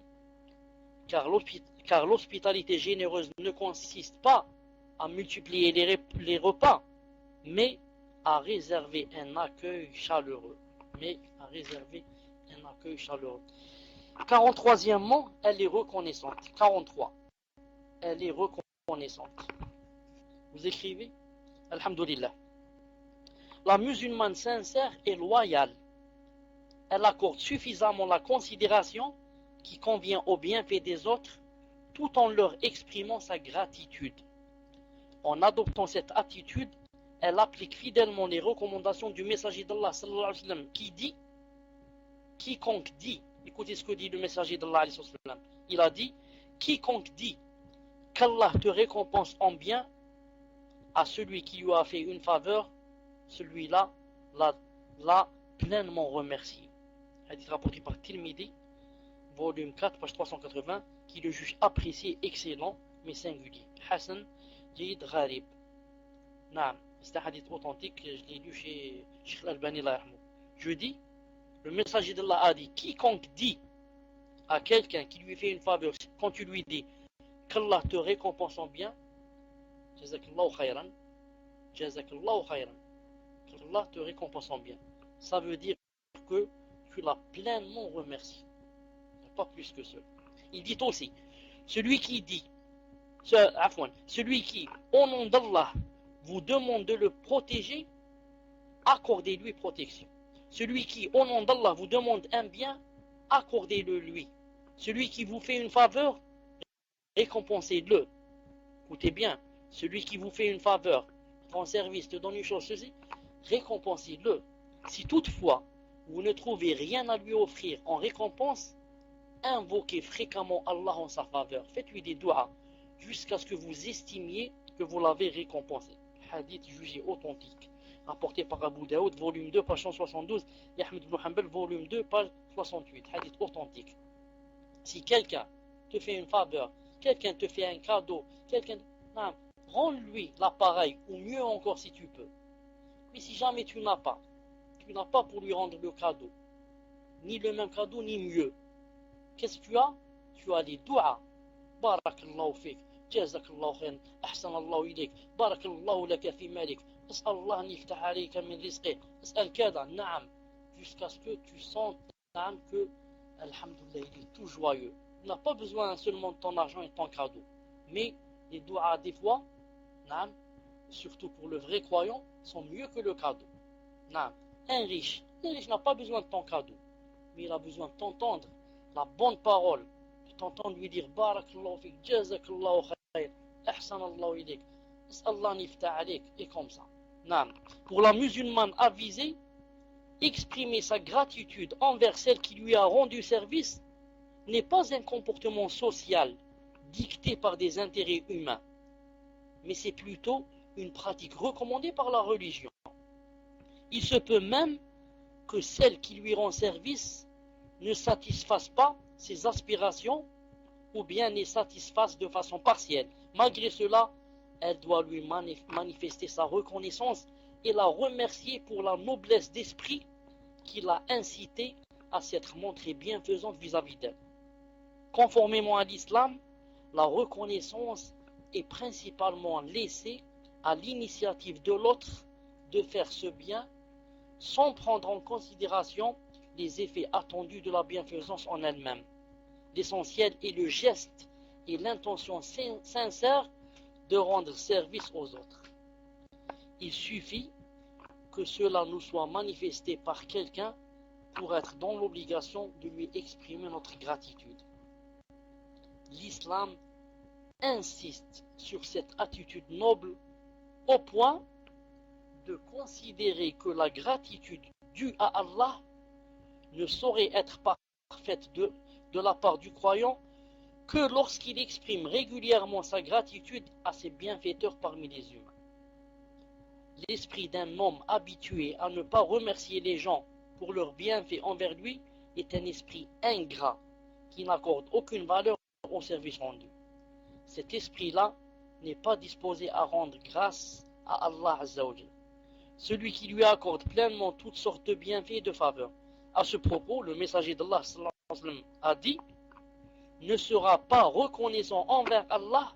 Car l'hospitalité généreuse ne consiste pas à multiplier les repas, mais à réserver un accueil chaleureux. 43e, elle est reconnaissante. 43. Elle est reconnaissante. Vous écrivez? Alhamdulillah. La musulmane sincère et loyale. Elle accorde suffisamment la considération qui convient au bienfait des autres tout en leur exprimant sa gratitude. En adoptant cette attitude, elle applique fidèlement les recommandations du messager d'Allah sallallahu alayhi wa sallam qui dit, quiconque dit, écoutez ce que dit le messager d'Allah alayhi wa sallam, il a dit, quiconque dit qu'Allah te récompense en bien, à celui qui lui a fait une faveur, celui-là l'a pleinement remercié. Hadith rapporté par Tirmidhi, volume 4, page 380, qui le juge apprécié, excellent, mais singulier. Hassan, Jid, Gharib. Naam, c'est un hadith authentique, je l'ai lu chez Sheikh Al-Albani. Je dis, le messager d'Allah a dit, quiconque dit à quelqu'un qui lui fait une faveur, quand tu lui dis qu'Allah te récompense en bien, Jazakallahu khayran, Jazakallahu khayran, qu'Allah te récompense en bien. Ça veut dire que tu l'as pleinement remercié. Pas plus que cela. Il dit aussi, celui qui, au nom d'Allah, vous demande de le protéger, accordez-lui protection. Celui qui, au nom d'Allah, vous demande un bien, accordez-le lui. Celui qui vous fait une faveur, récompensez-le. Écoutez bien, celui qui vous fait une faveur, rend service, te donne une chose, ceci, récompensez-le. Si toutefois, vous ne trouvez rien à lui offrir en récompense, invoquez fréquemment Allah en sa faveur. Faites-lui des doigts jusqu'à ce que vous estimiez que vous l'avez récompensé. Hadith jugé authentique, rapporté par Abu Daoud, volume 2, page 172, et Ahmed ibn Hanbal, volume 2, page 68. Hadith authentique. Si quelqu'un te fait une faveur, quelqu'un te fait un cadeau, rends-lui l'appareil, ou mieux encore si tu peux. Mais si jamais tu n'as pas pour lui rendre le cadeau, ni le même cadeau, ni mieux, qu'est-ce que tu as? Tu as les doigts. Barakallahu fik, jazakallahu khairan, ahsanallahu ilayk, barakallahu laka fi malik, as'al Allah an yaftah alayka min rizqi, as'al kada, na'am, jusqu'à ce que tu sentes, na'am, que, alhamdulillah, il est tout joyeux. Il n'a pas besoin seulement de ton argent et de ton cadeau. Mais les doigts, des fois, na'am, surtout pour le vrai croyant, sont mieux que le cadeau. Na'am. Un riche n'a pas besoin de ton cadeau, mais il a besoin de t'entendre la bonne parole, de t'entendre lui dire Barakallahu fik, Jazakallahu khayr, Ahsanallahu ilayk, As'Allah nifta alayk, et comme ça. Naam. Pour la musulmane avisée, exprimer sa gratitude envers celle qui lui a rendu service n'est pas un comportement social dicté par des intérêts humains, mais c'est plutôt une pratique recommandée par la religion. Il se peut même que celle qui lui rend service ne satisfasse pas ses aspirations ou bien les satisfasse de façon partielle. Malgré cela, elle doit lui manifester sa reconnaissance et la remercier pour la noblesse d'esprit qui l'a incité à s'être montrée bienfaisante vis-à-vis d'elle. Conformément à l'islam, la reconnaissance est principalement laissée à l'initiative de l'autre de faire ce bien sans prendre en considération les effets attendus de la bienfaisance en elle-même. L'essentiel est le geste et l'intention sincère de rendre service aux autres. Il suffit que cela nous soit manifesté par quelqu'un pour être dans l'obligation de lui exprimer notre gratitude. L'islam insiste sur cette attitude noble au point de considérer que la gratitude due à Allah ne saurait être parfaite de la part du croyant que lorsqu'il exprime régulièrement sa gratitude à ses bienfaiteurs parmi les humains. L'esprit d'un homme habitué à ne pas remercier les gens pour leurs bienfaits envers lui est un esprit ingrat qui n'accorde aucune valeur au service rendu. Cet esprit-là n'est pas disposé à rendre grâce à Allah Azza wa Jal, celui qui lui accorde pleinement toutes sortes de bienfaits et de faveurs. À ce propos, le messager d'Allah sallallahu alayhi wa sallam a dit: ne sera pas reconnaissant envers Allah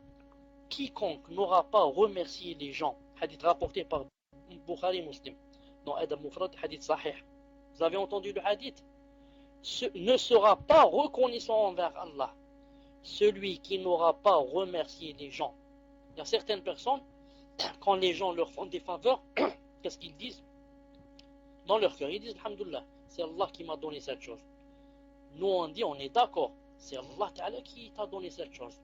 quiconque n'aura pas remercié les gens. Hadith rapporté par Bukhari Muslim dans Adab Mufrad, hadith sahih. Vous avez entendu le hadith? Ne sera pas reconnaissant envers Allah celui qui n'aura pas remercié les gens. Il y a certaines personnes, quand les gens leur font des faveurs, qu'est-ce qu'ils disent? Dans leur cœur, ils disent alhamdulillah, c'est Allah qui m'a donné cette chose. Nous on dit, on est d'accord, c'est Allah Ta'ala qui t'a donné cette chose.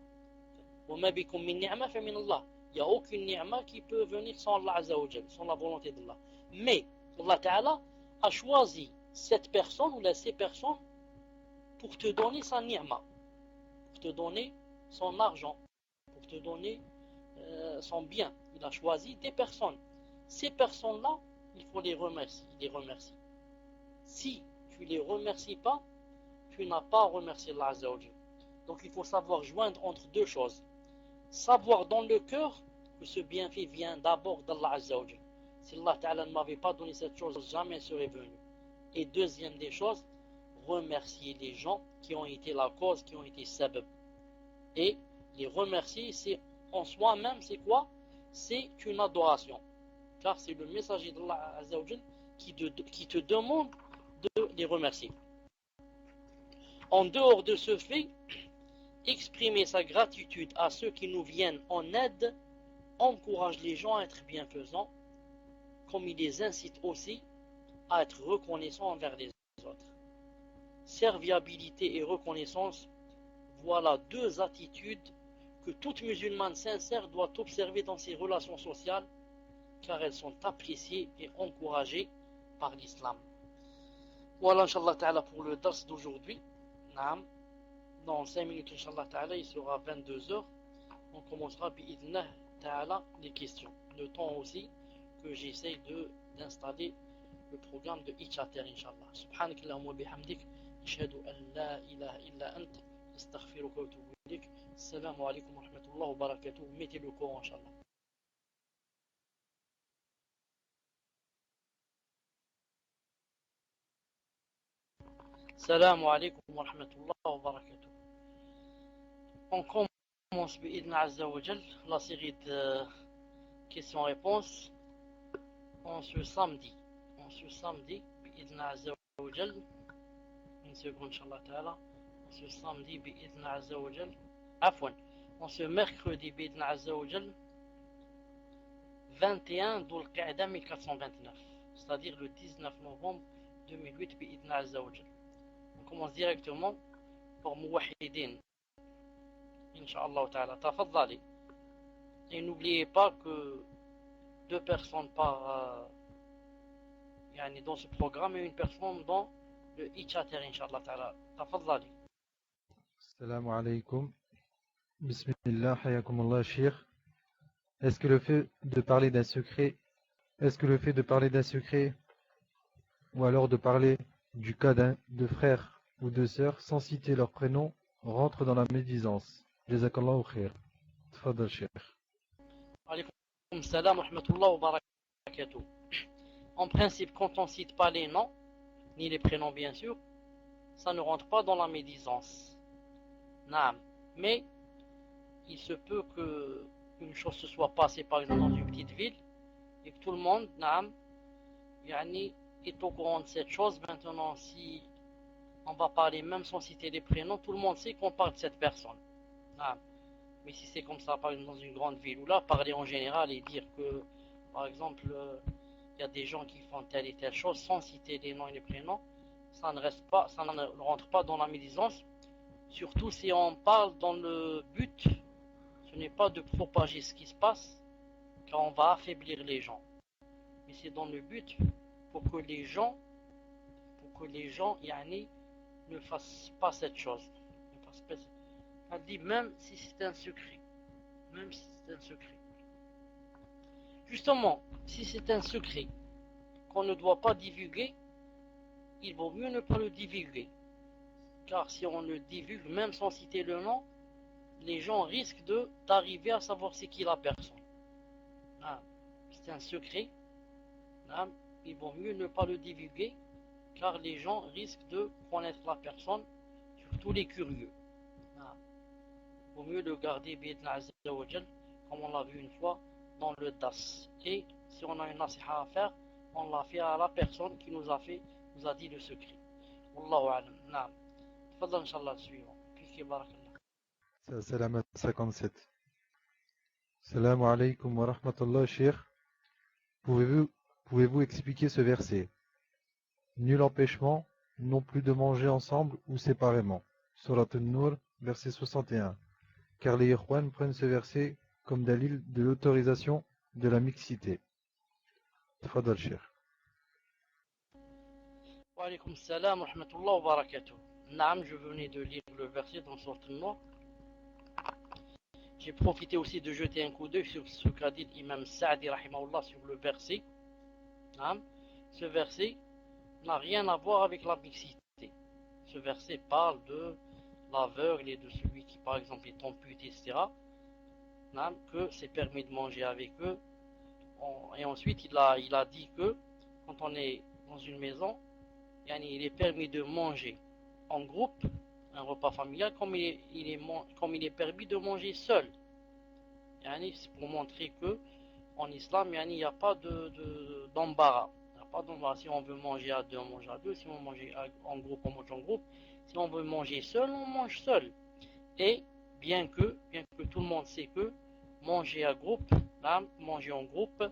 وَمَا بِكُم مِّن نِعْمَةٍ فَمِنَ اللَّهِ. Il n'y a aucune ni'ma qui peut venir sans Allah Azza wa Jal, sans la volonté d'Allah. Mais Allah Ta'ala a choisi cette personne ou ces personnes pour te donner sa ni'ma, pour te donner son argent, pour te donner son bien. Il a choisi des personnes. Ces personnes-là, il faut les remercier. Si tu ne les remercies pas, tu n'as pas remercié Allah Azza wa Jal. Donc il faut savoir joindre entre deux choses. Savoir dans le cœur que ce bienfait vient d'abord d'Allah Azza wa Jal. Si Allah Ta'ala ne m'avait pas donné cette chose, jamais serait venu. Et deuxième des choses, remercier les gens qui ont été la cause, qui ont été sabab. Et les remercier, c'est en soi-même, c'est quoi? C'est une adoration. Car c'est le messager d'Allah Azza wa Jal qui te demande de les remercier. En dehors de ce fait, exprimer sa gratitude à ceux qui nous viennent en aide encourage les gens à être bienfaisants, comme il les incite aussi à être reconnaissants envers les autres. Serviabilité et reconnaissance, voilà deux attitudes que toute musulmane sincère doit observer dans ses relations sociales, car elles sont appréciées et encouragées par l'islam. Voilà, Inch'Allah Ta'ala, pour le dars d'aujourd'hui. Dans 5 minutes, Inch'Allah Ta'ala, il sera 22h. On commencera, bi'idhnah Ta'ala, les questions. Le temps aussi que j'essaye d'installer le programme de Itchater, Inch'Allah. Subhanakallahumma wa bihamdik, ashhadu an la ilaha illa ant, astaghfiruka wa atubu ilayk. Assalamu alaikum wa rahmatullahi wa barakatuh. Mettez le courant, Inch'Allah. Assalamu alaikum wa rahmatullahi wa barakatuh. On commence bi'idhnah Azza wa Jal la série de questions-réponses en ce samedi. Bi'idhnah Azza wa Jal. Une seconde, Inch'Allah Ta'ala. En ce samedi, bi'idhnah Azza wa Jal. Afwan. En ce mercredi, bi'idhnah Azza wa Jal. 21 Dhul Qa'da 1429. C'est-à-dire le 19 novembre 2008, bi'idhnah Azza wa Jal. On commence directement pour Mouwahidin. Inch'Allah Ta'ala. Tafaddali. Et n'oubliez pas que 2 personnes par dans ce programme et une personne dans le Itchater, Inch'Allah Ta'ala. Tafaddali. Assalamu alaikum. Bismillah, hayakumullah, Cheikh. Est-ce que le fait de parler d'un secret, ou alors de parler du cas de frères ou de sœurs sans citer leur prénom rentre dans la médisance? Jazakallahu khair. Tfadal, Cheikh. Alaykoum salam wa rahmatullahi wa barakatuh. En principe, quand on ne cite pas les noms, ni les prénoms bien sûr, ça ne rentre pas dans la médisance. Mais il se peut qu'une chose se soit passée par exemple dans une petite ville et que tout le monde est au courant de cette chose. Maintenant, si on va parler même sans citer les prénoms, tout le monde sait qu'on parle de cette personne. Mais si c'est comme ça, par exemple dans une grande ville, ou là, parler en général et dire que, par exemple, il y a des gens qui font telle et telle chose sans citer les noms et les prénoms, ça ne rentre pas dans la médisance. Surtout si on parle dans le but, ce n'est pas de propager ce qui se passe, car on va affaiblir les gens. Mais c'est dans le but pour que les gens ne fassent pas cette chose. Elle dit même si c'est un secret. Justement, si c'est un secret qu'on ne doit pas divulguer, il vaut mieux ne pas le divulguer. Car si on le divulgue, même sans citer le nom, les gens risquent d'arriver à savoir c'est qui la personne. C'est un secret. Il vaut mieux ne pas le divulguer, car les gens risquent de connaître la personne, surtout les curieux. Il vaut mieux le garder, bi'idhnah Azza wa Jal, comme on l'a vu une fois dans le DAS. Et si on a une nasiha à faire, on l'a fait à la personne qui nous a dit le secret. Wallahu a'lam. Naam. Tfadal, Inch'Allah, suivant. Puis barakallah. Salamat 57. Salamu alaikum wa rahmatullah, Cheikh. Pouvez-vous expliquer ce verset? Nul empêchement, non plus de manger ensemble ou séparément. Surat An-Nur, verset 61. Car les Ikhwan prennent ce verset comme dalil de l'autorisation de la mixité. Tfadal Cheikh. Wa alaykoum salam wa rahmatullah wa barakatuh. Naam, je venais de lire le verset dans Sourate An-Nur. J'ai profité aussi de jeter un coup d'œil sur ce qu'a dit l'imam Sa'di rahimahullah sur le verset. Naam. Ce verset n'a rien à voir avec la mixité. Ce verset parle de l'aveugle et de celui qui par exemple est amputé, etc. Naam, que c'est permis de manger avec eux. Et ensuite il a dit que quand on est dans une maison, il est permis de manger en groupe, un repas familial, comme il est permis de manger seul. C'est pour montrer que en islam, il n'y a pas d'embarras. Il n'y a pas d'embarras. Si on veut manger à deux, on mange à deux. Si on veut manger en groupe, on mange en groupe. Si on veut manger seul, on mange seul. Et bien que tout le monde sait que manger à groupe, manger en groupe,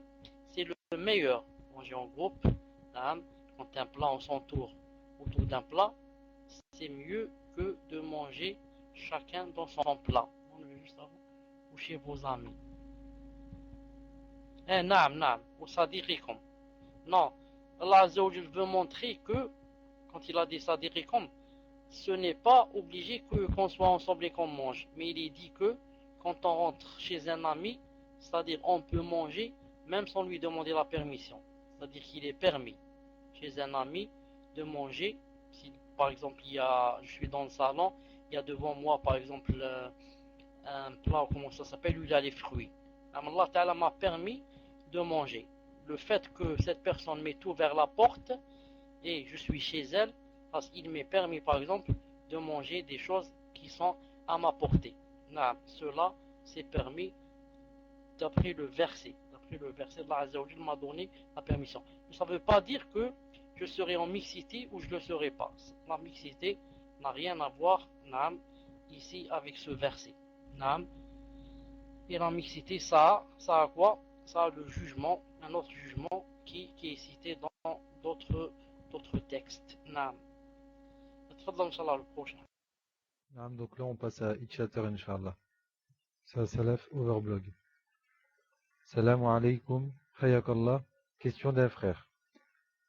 c'est le meilleur. Manger en groupe, quand un plat, on s'entoure autour d'un plat, c'est mieux que de manger chacun dans son plat. On veut juste avant, ou chez vos amis. Naam, ou sadiqikum. Non, Allah Azza wa Jalla veut montrer que, quand il a dit sadiqikum, ce n'est pas obligé qu'on soit ensemble et qu'on mange. Mais il est dit que, quand on rentre chez un ami, c'est-à-dire on peut manger, même sans lui demander la permission. C'est-à-dire qu'il est permis, chez un ami, de manger. Si, par exemple, je suis dans le salon, il y a devant moi, par exemple, un plat, comment ça s'appelle, où il y a les fruits. Allah Ta'ala m'a permis de manger. Le fait que cette personne m'ait ouvert la porte et je suis chez elle, parce qu'il m'est permis par exemple de manger des choses qui sont à ma portée. Cela c'est permis d'après le verset. D'après le verset, Allah Azza wa Jalla m'a donné la permission. Mais ça ne veut pas dire que je serai en mixité ou je ne le serai pas. La mixité n'a rien à voir ici avec ce verset. Et la mixité, ça a quoi? Ça a le jugement, un autre jugement qui est cité dans d'autres textes. Naam. Inch'Allah, le prochain. Donc là on passe à Itchater Inch'Allah. C'est Salaf Overblog. Salam alaykoum, hayakallah. Question d'un frère.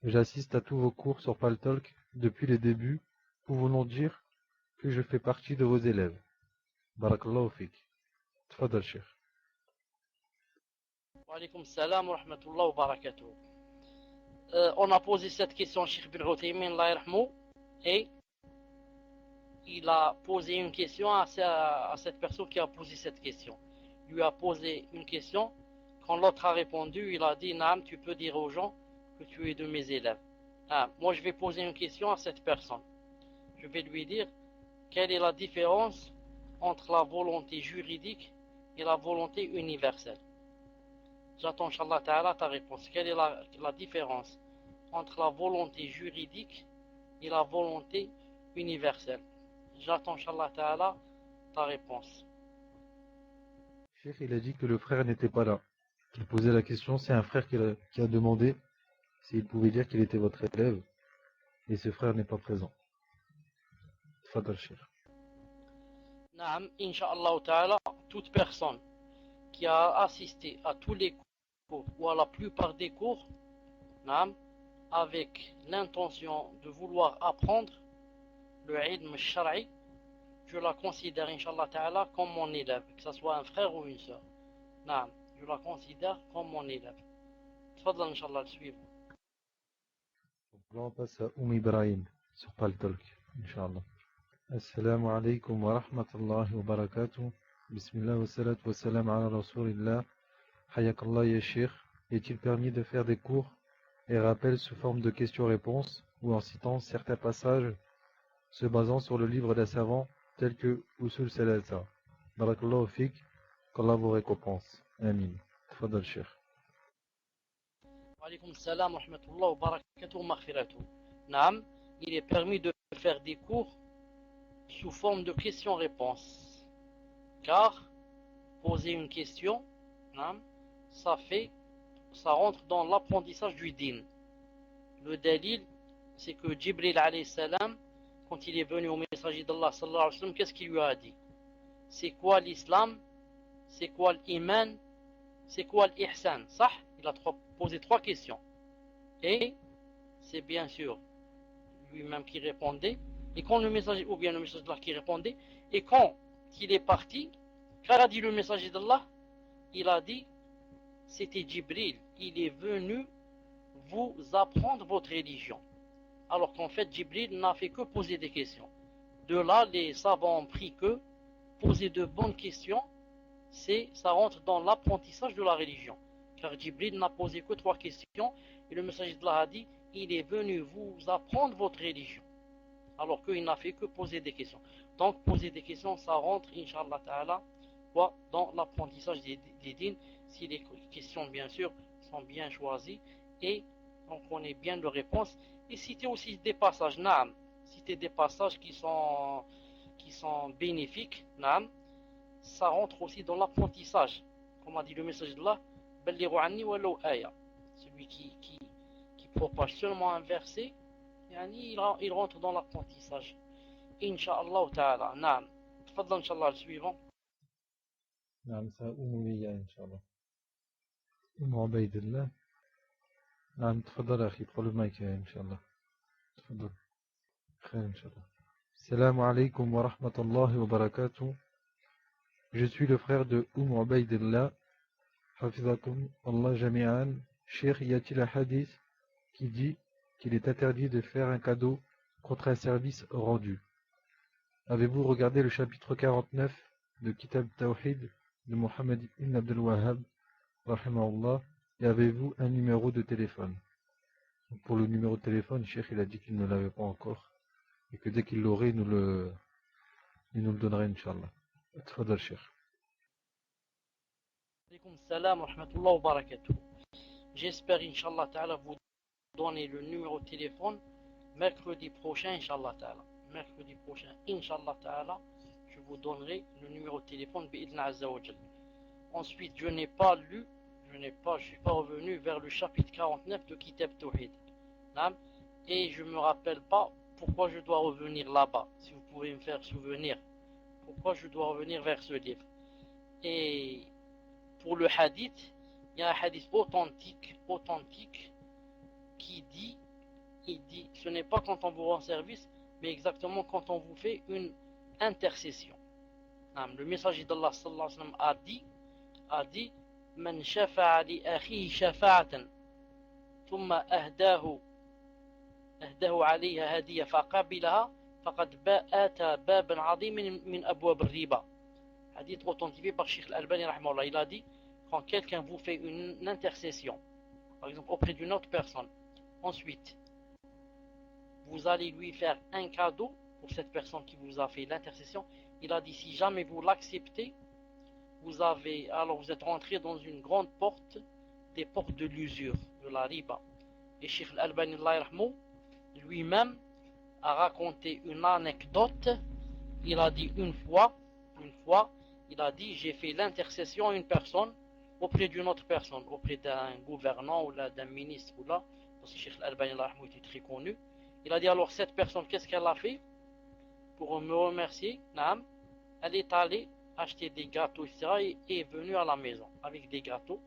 J'assiste à tous vos cours sur Paltalk depuis les débuts. Pouvons-nous dire que je fais partie de vos élèves? Barakallahu fik. Tfadal Cheikh. Wa alaykoum salam wa rahmatullah wa barakatuh. On a posé cette question à Cheikh bin Uthaymin, Allah yarhamou, et il a posé une question à cette personne qui a posé cette question. Il lui a posé une question. Quand l'autre a répondu, il a dit Naam, tu peux dire aux gens que tu es de mes élèves. Moi, je vais poser une question à cette personne. Je vais lui dire quelle est la différence entre la volonté juridique et la volonté universelle. J'attends, Inch'Allah Ta'ala, ta réponse. Quelle est la différence entre la volonté juridique et la volonté universelle? J'attends, Inch'Allah Ta'ala, ta réponse. Cheikh, il a dit que le frère n'était pas là. Il posait la question, c'est un frère qui a demandé s'il pouvait dire qu'il était votre élève, et ce frère n'est pas présent. Tfadal Cheikh. Naam, Inch'Allah Ta'ala, toute personne qui a assisté à tous les cours ou à la plupart des cours, naam, avec l'intention de vouloir apprendre le ilm shara'i, je la considère, Inch'Allah Ta'ala, comme mon élève, que ce soit un frère ou une soeur. Naam, je la considère comme mon élève. Tfadal, Inch'Allah, le suivant. Là, on passe à Ibrahim sur Paltalk, Inch'Allah. Assalamu alaikum wa rahmatullahi wa barakatuh. Bismillah wa salatu wa salam ala rasulillah. Hayakallah ya Cheikh. Est-il permis de faire des cours et rappels sous forme de questions-réponses ou en citant certains passages se basant sur le livre d'un savant tel que Usul Salata? Barakallahu fik, qu'Allah vous récompense. Amin. Tfadal Cheikh. Wa alaykoum salam wa rahmatullah wa barakatuh wa maghfiratuh. Naam, il est permis de faire des cours sous forme de questions-réponses. Car poser une question, ça rentre dans l'apprentissage du din. Le dalil, c'est que Jibril alayhi salam, quand il est venu au messager d'Allah sallallahu alayhi wa sallam, qu'est-ce qu'il lui a dit? C'est quoi l'islam? c'est quoi l'iman, c'est quoi l'ihsan, ça? Il a posé 3 questions. Et c'est bien sûr lui-même qui répondait. Et quand le messager, ou bien le messager d'Allah qui répondait, et quand il est parti, car a dit le messager d'Allah, il a dit, c'était Jibril, il est venu vous apprendre votre religion. Alors qu'en fait, Jibril n'a fait que poser des questions. De là, les savants ont pris que poser de bonnes questions, ça rentre dans l'apprentissage de la religion. Car Jibril n'a posé que 3 questions, et le messager d'Allah a dit, il est venu vous apprendre votre religion. Alors qu'il n'a fait que poser des questions. Donc, poser des questions, ça rentre, Inch'Allah Ta'ala, dans l'apprentissage des dînes, si les questions, bien sûr, sont bien choisies, et on connaît bien leurs réponses. Et citer aussi des passages, naam, citer des passages qui sont bénéfiques, naam, ça rentre aussi dans l'apprentissage. Comme a dit le message de Allah, Ballighu anni walau aya. Celui qui propage seulement un verset, il rentre dans l'apprentissage. Inch'Allah Ta'ala. Naam. Tfadal Inch'Allah le suivant. نعم سأمومية إن شاء الله. أم عبيد الله. نعم تفضل أخي ادخل المايك إن شاء الله. تفضل خير إن شاء الله. السلام عليكم ورحمة الله وبركاته. Je suis le frère de Ubaydillah. Hafizakum Allah jami'an. Cheikh, y a-t-il un hadith qui dit qu'il est interdit de faire un cadeau contre un service rendu? Avez-vous regardé le chapitre 49 de Kitab Tawhid de Mohammed ibn Abdul Wahhab, rahimahullah, et avez-vous un numéro de téléphone? Donc pour le numéro de téléphone, Cheikh il a dit qu'il ne l'avait pas encore, et que dès qu'il l'aurait, il nous le donnerait, Inch'Allah. Tfadal, Cheikh. Alaykoum salam wa rahmatullah wa barakatuh. J'espère, Inch'Allah Ta'ala, vous donner le numéro de téléphone mercredi prochain, Inch'Allah Ta'ala. Mercredi prochain, Inch'Allah Ta'ala, je vous donnerai le numéro de téléphone bi'idna Azza wa Jal. Ensuite, je suis pas revenu vers le chapitre 49 de Kitab Tawhid. Et je me rappelle pas pourquoi je dois revenir là-bas. Si vous pouvez me faire souvenir, pourquoi je dois revenir vers ce livre. Et pour le hadith, il y a un hadith authentique qui dit, ce n'est pas quand on vous rend service, mais exactement quand on vous fait une intercession. Le messager d'Allah sallallahu alayhi wa sallam a dit من شفع لأخيه شفاعة ثم أهداه عليها هدية فقبلها فقد آتى بابا عظيما من أبواب الربا. Hadith authentifié par Cheikh Al-Albani rahimahullah. Il a dit, quand quelqu'un vous fait une intercession, par exemple auprès d'une autre personne, ensuite vous allez lui faire un cadeau pour cette personne qui vous a fait l'intercession, il a dit, si jamais vous l'acceptez, vous êtes rentré dans une grande porte, des portes de l'usure, de la riba. Et Cheikh Al-Albani lui-même a raconté une anecdote. Il a dit une fois, il a dit, j'ai fait l'intercession à une personne auprès d'une autre personne, auprès d'un gouvernant ou d'un ministre ou là, parce que Cheikh Al-Albani était très connu. Il a dit, alors cette personne, qu'est-ce qu'elle a fait pour me remercier? Elle est allée acheter des gâteaux, etc. et est venue à la maison avec des gâteaux.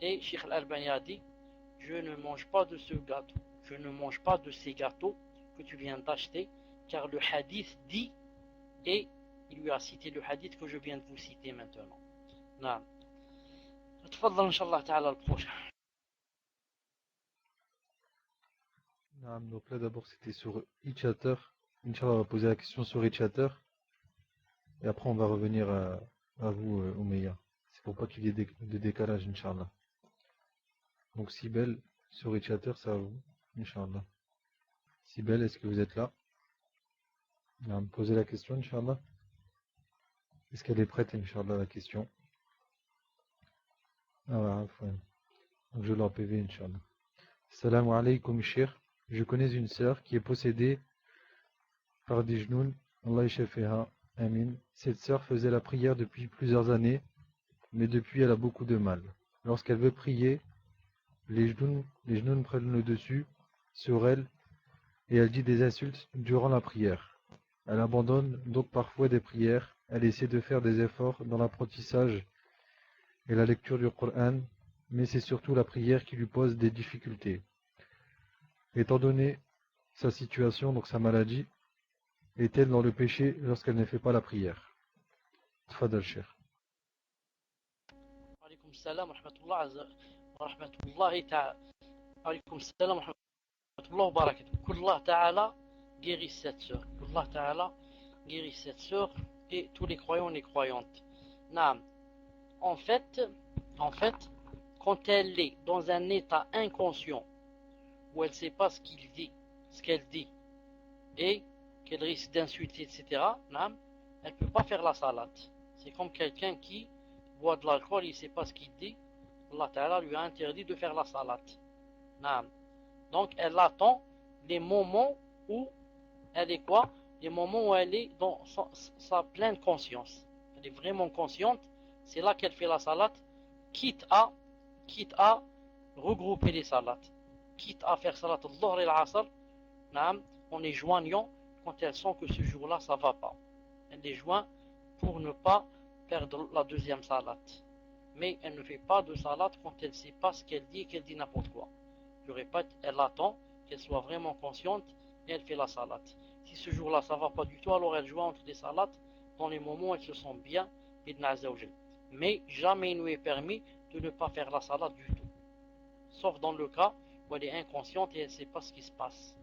Et Cheikh Al-Albani a dit, je ne mange pas de ce gâteau, je ne mange pas de ces gâteaux que tu viens d'acheter, car le hadith dit, et il lui a cité le hadith que je viens de vous citer maintenant. Naam. Tfadal Inch'Allah Ta'ala le prochain. Naam, donc là d'abord c'était sur e-chatter. Inch'Allah on va poser la question sur e-chatter. Et après on va revenir à vous, Oumeya. C'est pour pas qu'il y ait de décalage, Inch'Allah. Donc Sibel, sur e-chatter, c'est à vous, Inch'Allah. Sibel, est-ce que vous êtes là? Naam, posez la question, Inch'Allah. Est-ce qu'elle est prête, Inch'Allah, la question? Ah ouais, donc je l'ai en PV, Inch'Allah. Salam alaykoum, Cheikh. Je connais une sœur qui est possédée par des genoux. Allah yashafeha. Amin. Cette sœur faisait la prière depuis plusieurs années, mais depuis elle a beaucoup de mal. Lorsqu'elle veut prier, les genoux prennent le dessus sur elle et elle dit des insultes durant la prière. Elle abandonne donc parfois des prières. Elle essaie de faire des efforts dans l'apprentissage et la lecture du Coran, mais c'est surtout la prière qui lui pose des difficultés. Étant donné sa situation, donc sa maladie, est-elle dans le péché lorsqu'elle ne fait pas la prière? Tfadal Cheikh. Alaykoum salam wa rahmatullahi ta'ala. Alaykoum salam wa rahmatullahi wa barakatuh. Qu'Allah Ta'ala guérisse cette sœur. Qu'Allah Ta'ala guérisse cette sœur et tous les croyants et les croyantes. Naam. En fait, quand elle est dans un état inconscient, où elle ne sait pas ce qu'elle dit, et qu'elle risque d'insulter, etc., naam, elle ne peut pas faire la salade. C'est comme quelqu'un qui boit de l'alcool, il ne sait pas ce qu'il dit. Allah Ta'ala lui a interdit de faire la salade. Naam. Donc elle attend les moments où elle est quoi? Les moments où elle est dans sa pleine conscience. Elle est vraiment consciente. C'est là qu'elle fait la salade, quitte à regrouper les salades, quitte à faire salat al-dhuhr et al-asr, en les joignant quand elle sent que ce jour-là ça va pas. Elle les joint pour ne pas perdre la deuxième salade. Mais elle ne fait pas de salade quand elle ne sait pas ce qu'elle dit et qu'elle dit n'importe quoi. Je répète, elle attend qu'elle soit vraiment consciente et elle fait la salade. Si ce jour-là ça va pas du tout, alors elle joint entre des salades dans les moments où elle se sent bien, mais jamais il nous est permis de ne pas faire la salade du tout. Sauf dans le cas où elle est inconsciente et elle ne sait pas ce qui se passe.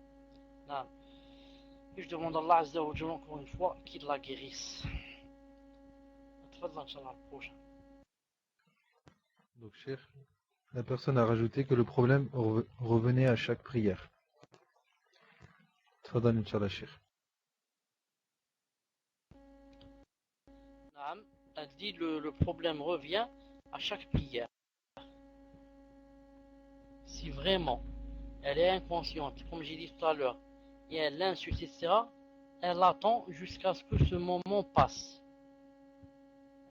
Non. Et je demande à Allah Azza wa Jalla encore une fois qu'il la guérisse. Donc, Cheikh, la personne a rajouté que le problème revenait à chaque prière. Tfadal Inch'Allah, Cheikh. Elle dit le problème revient à chaque prière. Si vraiment elle est inconsciente, comme j'ai dit tout à l'heure, et elle l'insulte, etc., elle attend jusqu'à ce que ce moment passe.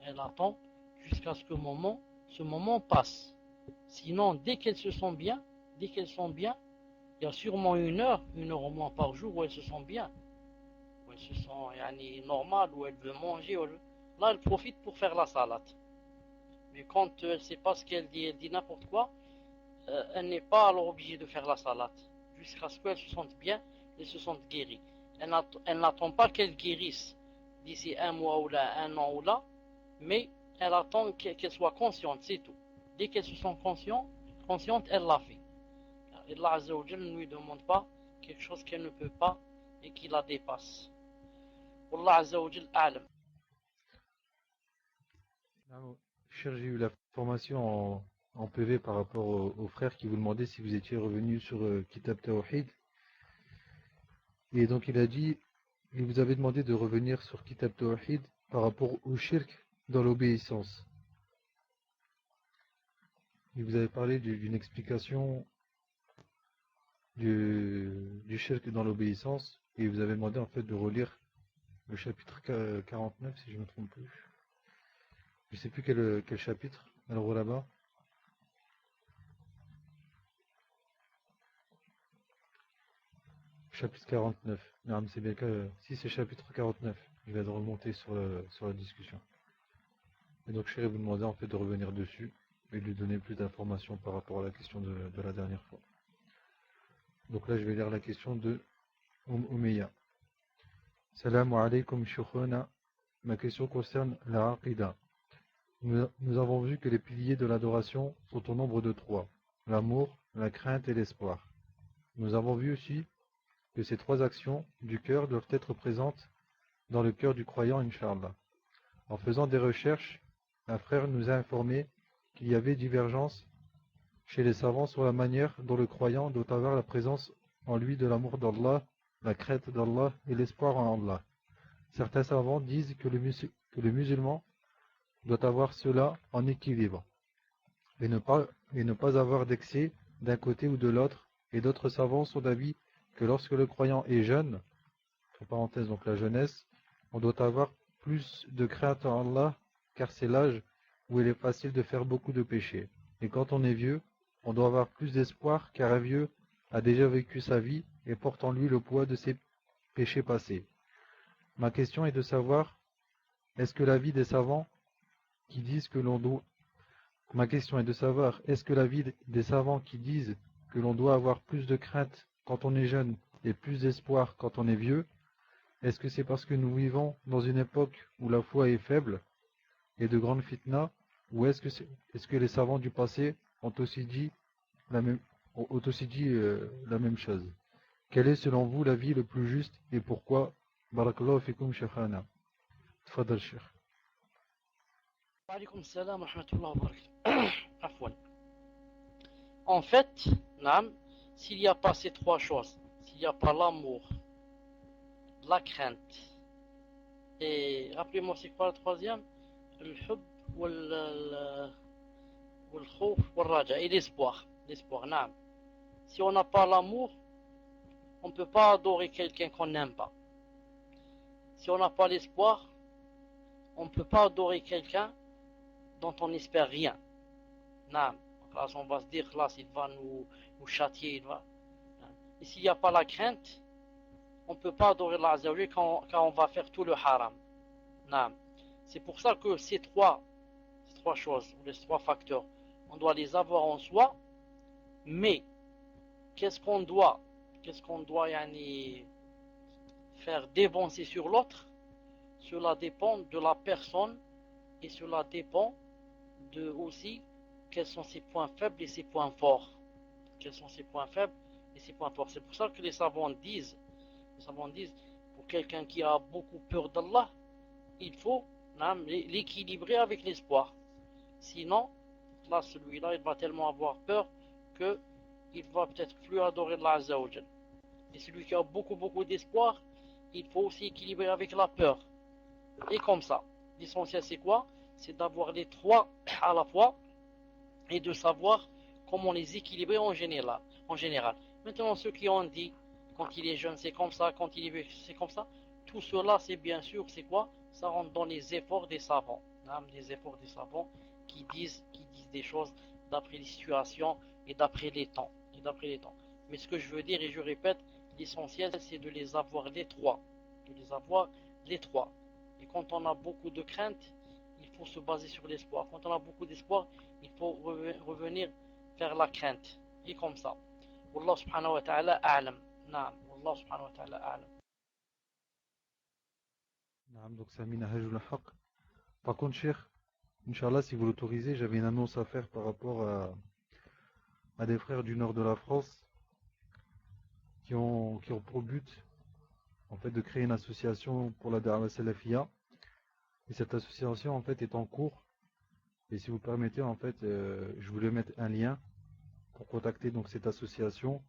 Elle attend jusqu'à ce que ce moment passe. Sinon, dès qu'elle se sent bien, il y a sûrement une heure au moins par jour où elle se sent bien, où elle se sent normale, où elle veut manger. Là, elle profite pour faire la salade. Mais quand elle ne sait pas ce qu'elle dit n'importe quoi, elle n'est pas alors obligée de faire la salade. Jusqu'à ce qu'elle se sente bien et se sente guérie. Elle n'attend pas qu'elle guérisse d'ici un mois ou là, un an ou là, mais elle attend qu'elle soit consciente, c'est tout. Dès qu'elle se sent consciente, elle l'a fait. Allah Azza wa Jalla ne lui demande pas quelque chose qu'elle ne peut pas et qui la dépasse. Allah Azza wa Jalla a'lam. Cher, j'ai eu la formation en PV par rapport aux frères qui vous demandaient si vous étiez revenu sur Kitab Tawhid. Et donc il vous avait demandé de revenir sur Kitab Tawhid par rapport au shirk dans l'obéissance. Il vous avait parlé d'une explication du shirk dans l'obéissance et il vous avait demandé en fait de relire le chapitre 49 si je ne me trompe plus. Je ne sais plus quel chapitre. Alors là-bas. Chapitre 49. Non, mais c'est bien que si c'est chapitre 49, je vais remonter sur la discussion. Et donc je vais vous demander en fait de revenir dessus et de lui donner plus d'informations par rapport à la question de la dernière fois. Donc là je vais lire la question de Oumeya. Salam alaykum shoukhana. Ma question concerne la aqida. Nous avons vu que les piliers de l'adoration sont au nombre de 3. L'amour, la crainte et l'espoir. Nous avons vu aussi que ces 3 actions du cœur doivent être présentes dans le cœur du croyant, Inch'Allah. En faisant des recherches, un frère nous a informé qu'il y avait divergence chez les savants sur la manière dont le croyant doit avoir la présence en lui de l'amour d'Allah, la crainte d'Allah et l'espoir en Allah. Certains savants disent que le musulman doit avoir cela en équilibre et ne pas avoir d'excès d'un côté ou de l'autre, et d'autres savants sont d'avis que lorsque le croyant est jeune, entre parenthèses donc la jeunesse, on doit avoir plus de crainte en Allah, car c'est l'âge où il est facile de faire beaucoup de péchés. Et quand on est vieux, on doit avoir plus d'espoir, car un vieux a déjà vécu sa vie et porte en lui le poids de ses péchés passés. Ma question est de savoir, est-ce que l'avis des savants qui disent que l'on Ma question est de savoir, est-ce que l'avis des savants qui disent que l'on doit avoir plus de crainte quand on est jeune et plus d'espoir quand on est vieux, est-ce que c'est parce que nous vivons dans une époque où la foi est faible et de grandes fitna, ou est-ce que les savants du passé ont aussi dit la même, la même chose? Quel est selon vous l'avis le plus juste et pourquoi? Barakallahu fikum shaykhana. Tfadal shaykh. Wa alaykoum salam wa rahmatullahi wa barakatuh. Afwan. En fait, naam, s'il n'y a pas ces trois choses, s'il n'y a pas l'amour, la crainte, et rappelez-moi c'est quoi le troisième? Le hub, le khouf, le raja, et l'espoir. L'espoir, naam. Si on n'a pas l'amour, on ne peut pas adorer quelqu'un qu'on n'aime pas. Si on n'a pas l'espoir, on ne peut pas adorer quelqu'un dont on n'espère rien. Naam. Là, on va se dire, là, il va nous châtier. Il va... Et s'il n'y a pas la crainte, on ne peut pas adorer Allah Azza wa Jalla quand on va faire tout le haram. Naam. C'est pour ça que ces trois choses, les trois facteurs, on doit les avoir en soi, mais qu'est-ce qu'on doit yani, faire dévancer sur l'autre? Cela dépend de la personne et cela dépend de aussi quels sont ses points faibles et ses points forts. Quels sont ses points faibles et ses points forts. C'est pour ça que les savants disent, pour quelqu'un qui a beaucoup peur d'Allah, il faut l'équilibrer avec l'espoir. Sinon, là, celui-là, il va tellement avoir peur qu'il va peut-être plus adorer Allah Azza wa Jal. Et celui qui a beaucoup d'espoir, il faut aussi équilibrer avec la peur. Et comme ça, l'essentiel c'est quoi? C'est d'avoir les trois à la fois et de savoir comment les équilibrer en général. Maintenant, ceux qui ont dit, quand il est jeune c'est comme ça, quand il est vieux c'est comme ça, tout cela c'est bien sûr, c'est quoi? Ça rentre dans les efforts des savants. Les efforts des savants qui disent des choses d'après les situations et d'après les temps. Mais ce que je veux dire, et je répète, l'essentiel c'est de les avoir les trois. Et quand on a beaucoup de crainte, il faut se baser sur l'espoir. Quand on a beaucoup d'espoir, il faut revenir vers la crainte. Et comme ça. Wallah subhanahu wa ta'ala a'lam. Naam. Wallah subhanahu wa ta'ala a'lam. Donc c'est Minhajul Haq. Par contre, Cheikh, Inch'Allah, si vous l'autorisez, j'avais une annonce à faire par rapport à des frères du nord de la France qui ont pour but en fait de créer une association pour la Da'wa Salafiyya. Et cette association en fait est en cours. Et si vous permettez, en fait, je voulais mettre un lien pour contacter donc cette association,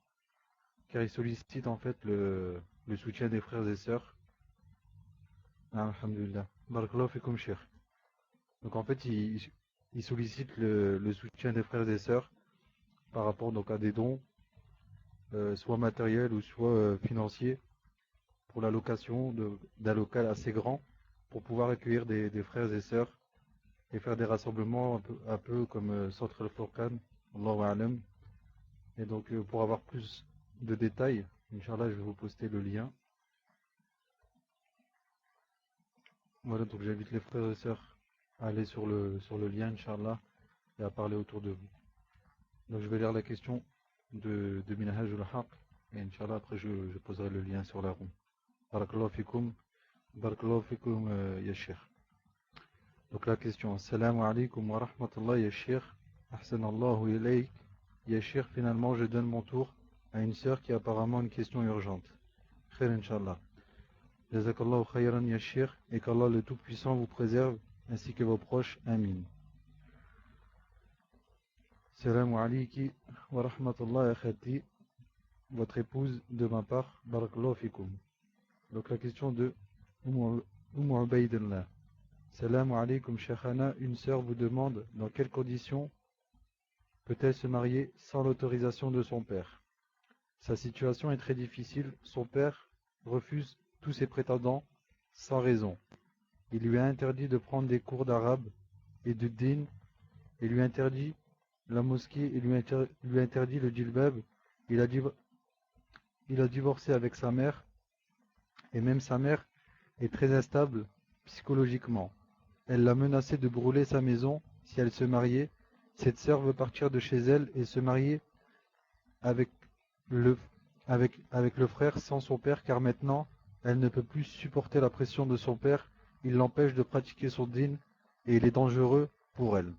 car ils sollicitent en fait le soutien des frères et sœurs. Alhamdulillah. Barakallahu fikum Cheikh. Donc en fait, ils sollicitent le soutien des frères et sœurs par rapport donc à des dons, soit matériels ou soit financiers, pour la location d'un local assez grand, pour pouvoir accueillir des frères et sœurs et faire des rassemblements un peu comme Centre al-Furqan, Allahu A'lam. Et donc pour avoir plus de détails, Inch'Allah, je vais vous poster le lien. Voilà, donc j'invite les frères et sœurs à aller sur le lien, Inch'Allah, et à parler autour de vous. Donc je vais lire la question de Minhajul Haq, et Inch'Allah, après je poserai le lien sur la roue. Barakallahu fikum ya Sheikh. Donc la question, Assalamu alaikum wa rahmatullah ya Sheikh, Ahsanallahu ilayk. Ya Sheikh, finalement je donne mon tour à une sœur qui a apparemment une question urgente. Khair Inch'Allah. Jazakallahu khayran ya Sheikh, et qu'Allah le Tout-Puissant vous préserve, ainsi que vos proches. Amin. Assalamu alaikum wa rahmatullah ya khati, votre épouse de ma part, barakallahu fikum. Donc la question de Ubaydillah. Salam alaikum Sheikhana, une sœur vous demande dans quelles conditions peut-elle se marier sans l'autorisation de son père. Sa situation est très difficile, son père refuse tous ses prétendants sans raison. Il lui a interdit de prendre des cours d'arabe et de din, il lui interdit la mosquée, il lui interdit le djilbab, il a divorcé avec sa mère, et même sa mère est très instable psychologiquement. Elle l'a menacé de brûler sa maison si elle se mariait, cette sœur veut partir de chez elle et se marier avec le, avec le frère sans son père, car maintenant elle ne peut plus supporter la pression de son père, il l'empêche de pratiquer son dîn et il est dangereux pour elle.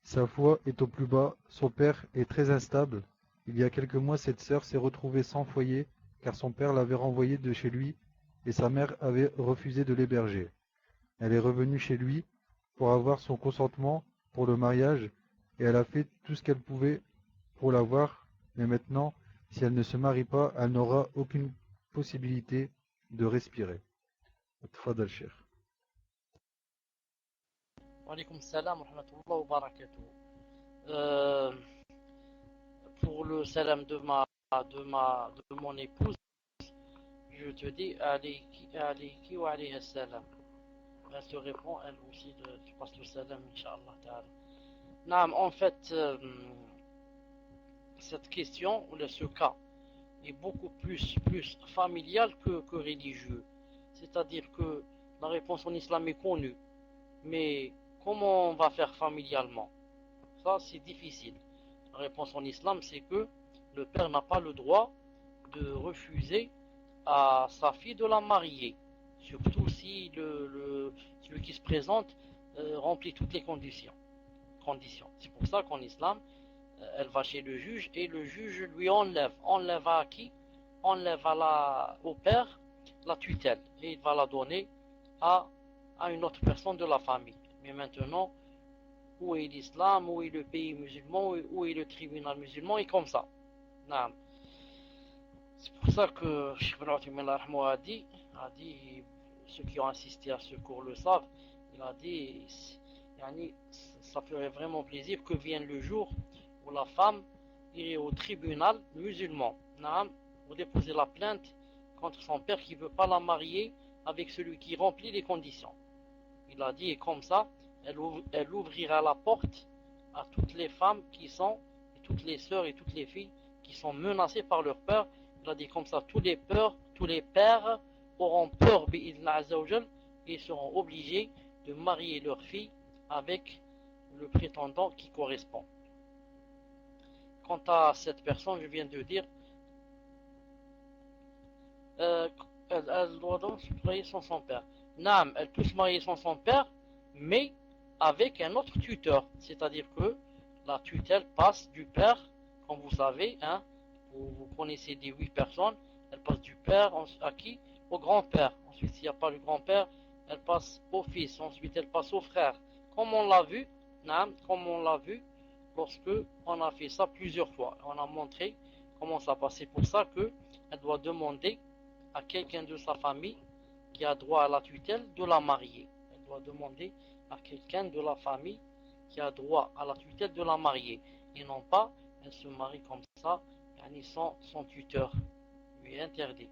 Sa foi est au plus bas, son père est très instable. Il y a quelques mois, cette sœur s'est retrouvée sans foyer, car son père l'avait renvoyée de chez lui et sa mère avait refusé de l'héberger. Elle est revenue chez lui pour avoir son consentement pour le mariage et elle a fait tout ce qu'elle pouvait pour l'avoir, mais maintenant, si elle ne se marie pas, elle n'aura aucune possibilité de respirer. Tfadal, Cheikh. Wa alaykoum salam wa rahmatullahi wa barakatuh. Euh, pour le salam de mon épouse, je te dis alayki wa alayha salam. Elle te répond, elle aussi, tu passes le salam, Inch'Allah ta'ala. Naam, en fait, cette question, ou ce cas, est beaucoup plus familial que religieux. C'est-à-dire que la réponse en islam est connue. Mais comment on va faire familialement? Ça, c'est difficile. La réponse en islam, c'est que le père n'a pas le droit de refuser à sa fille de la marier. Surtout si celui qui se présente remplit toutes les conditions. C'est pour ça qu'en islam, elle va chez le juge et le juge lui enlève à qui? Enlève au père la tutelle et il va la donner à une autre personne de la famille. Mais maintenant, où est l'islam, où est le pays musulman, où est le tribunal musulman, et comme ça. C'est pour ça que Cheikh Ibn Uthaymin a dit, ceux qui ont assisté à ce cours le savent, il a dit, ça ferait vraiment plaisir que vienne le jour où la femme irait au tribunal musulman pour déposer la plainte contre son père qui ne veut pas la marier avec celui qui remplit les conditions. Il a dit, et comme ça, elle ouvrira la porte à toutes les femmes qui sont, et toutes les sœurs et toutes les filles qui sont menacées par leur père. Il a dit comme ça, tous les pères auront peur et seront obligés de marier leur fille avec le prétendant qui correspond. Quant à cette personne, je viens de dire, elle doit donc se marier sans son père. Elle peut se marier sans son père, mais avec un autre tuteur. C'est-à-dire que la tutelle passe du père, comme vous savez, vous connaissez des 8 personnes, elle passe du père à qui? Au grand-père. Ensuite, s'il n'y a pas le grand-père, elle passe au fils. Ensuite, elle passe au frère. Comme on l'a vu, lorsque on a fait ça plusieurs fois. On a montré comment ça passe. C'est pour ça qu'elle doit demander à quelqu'un de sa famille qui a droit à la tutelle de la marier. Elle doit demander à quelqu'un de la famille qui a droit à la tutelle de la marier. Et non pas, elle se marie comme ça, sans son tuteur. Lui est interdit.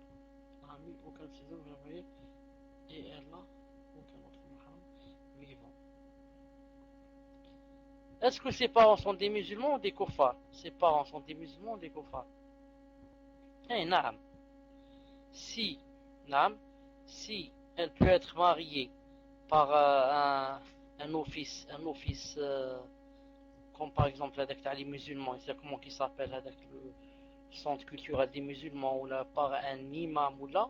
Aucun de ses hommes et elle n'a aucun autre mahram vivant. Est-ce que ses parents sont des musulmans ou des kuffars? Ses parents sont des musulmans ou des kuffars? Naam. Si elle peut être mariée par un office comme par exemple avec les musulmans, c'est comment qui s'appelle avec le centre culturel des musulmans ou là par un imam ou là,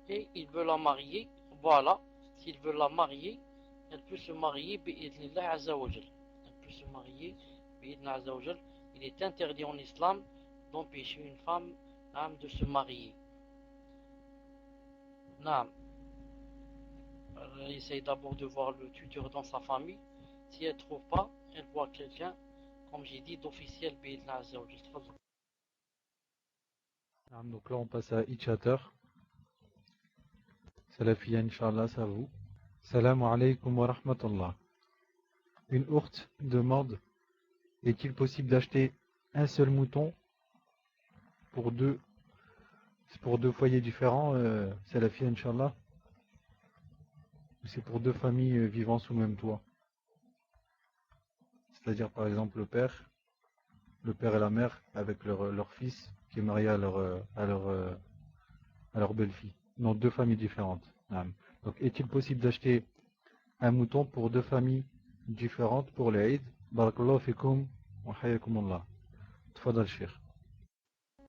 et il veut la marier, voilà, s'il veut la marier, elle peut se marier bi'idhnillah azza wa jal. Elle peut se marier bi'idhnillah azza wa jal. Il est interdit en islam d'empêcher une femme de se marier. Elle essaye d'abord de voir le tuteur dans sa famille. Si elle ne trouve pas, elle voit quelqu'un, comme j'ai dit, d'officiel bi'idhnillah azza wa jal. Donc là, on passe à Itchater. Salafia, Inch'Allah, ça vous. Salamu alaykum wa rahmatullah. Une ourte demande, est-il possible d'acheter un seul mouton pour deux foyers différents, Salafia, Inch'Allah? Ou c'est pour deux familles vivant sous le même toit? C'est-à-dire, par exemple, le père et la mère avec leur fils qui est marié à leur belle-fille. Non, deux familles différentes. Donc, est-il possible d'acheter un mouton pour deux familles différentes pour l'Aïd. Barakallahu fikum wa hayyakumullah. Tfadal Cheikh.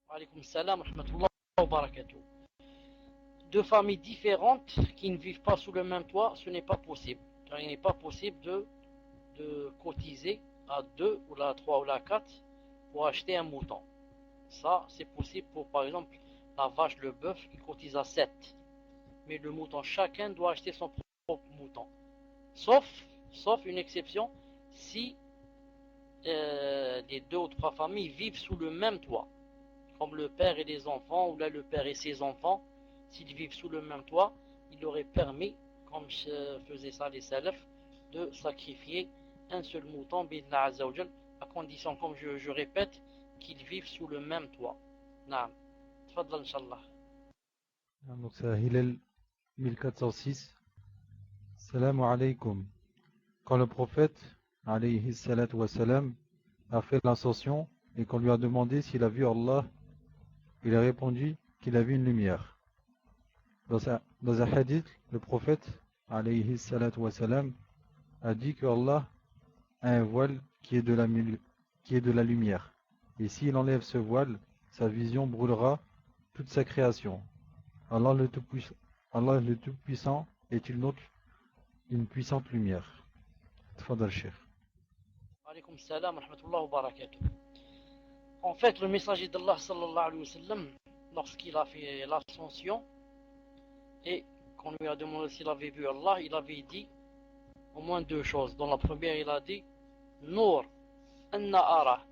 Alaykoum salam wa rahmatullah wa barakatuh. Deux familles différentes qui ne vivent pas sous le même toit, ce n'est pas possible. Car il n'est pas possible de cotiser à 2 ou à 3 ou à 4 pour acheter un mouton. Ça, c'est possible pour, par exemple, la vache, le bœuf, ils cotisent à 7. Mais le mouton, chacun doit acheter son propre mouton. Sauf une exception, si les 2 ou 3 familles vivent sous le même toit. Comme le père et les enfants, ou là le père et ses enfants, s'ils vivent sous le même toit, il aurait permis, comme faisaient ça les salafs, de sacrifier un seul mouton, bidna azawajal, à condition, comme je répète, qu'ils vivent sous le même toit. Naam. Tfadal, Inch'Allah. Donc c'est à Hillel 1406. Salam alaykum. Quand le prophète, alayhi salatu wa salam, a fait l'ascension et qu'on lui a demandé s'il a vu Allah, il a répondu qu'il a vu une lumière. Dans un hadith, le prophète, alayhi salatu wa salam, a dit que Allah a un voile qui est de la lumière. Et s'il enlève ce voile, sa vision brûlera toute sa création. Allah le Tout-Puissant est une puissante lumière. Tfadal Cheikh. Alaykoum salam wa rahmatullah wa barakatuh. En fait, le messager d'Allah sallallahu alayhi wa sallam, lorsqu'il a fait l'ascension et qu'on lui a demandé s'il avait vu Allah, il avait dit au moins 2 choses. Dans la première, il a dit Nour, anna ara.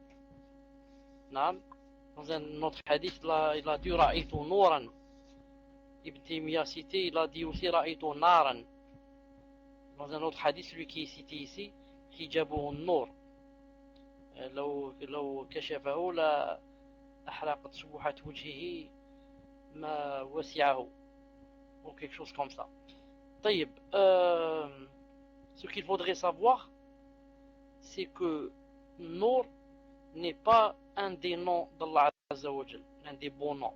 Dans un autre hadith, il a dit Ra'itu Nouran. Ibn Taymiyyah cité, il a dit aussi Ra'itu Naran. Dans un autre hadith, celui qui est cité ici, Hijabuhu Nour. لو كشفه لا أحرقت سبحة وجهه ما وسعه ou quelque chose comme ça. طيب, ce qu'il faudrait savoir, c'est que Nour n'est pas un des noms d'Allah Azza wa Jal, un des bons noms.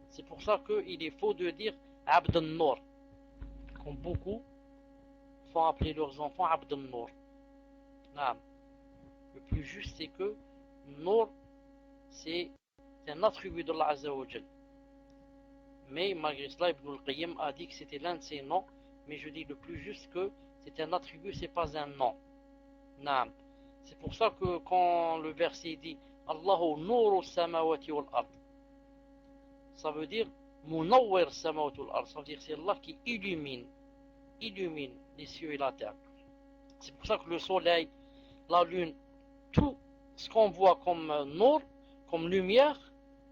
C'est pour ça qu'il est faux de dire Abd al-Nour, comme beaucoup font appeler leurs enfants Abd al-Nour. Le plus juste, c'est que Nour, c'est un attribut d'Allah Azza wa Jal. Mais malgré cela, Ibn al-Qayyim a dit que c'était l'un de ses noms, mais je dis le plus juste que c'est un attribut, c'est pas un nom. Naam. C'est pour ça que quand le verset dit Allahu nuru samawati wal ard, ça veut dire Munawwir samawati wal ard, ça veut dire c'est Allah qui illumine les cieux et la terre. C'est pour ça que le soleil, la lune, tout ce qu'on voit comme nour, comme lumière,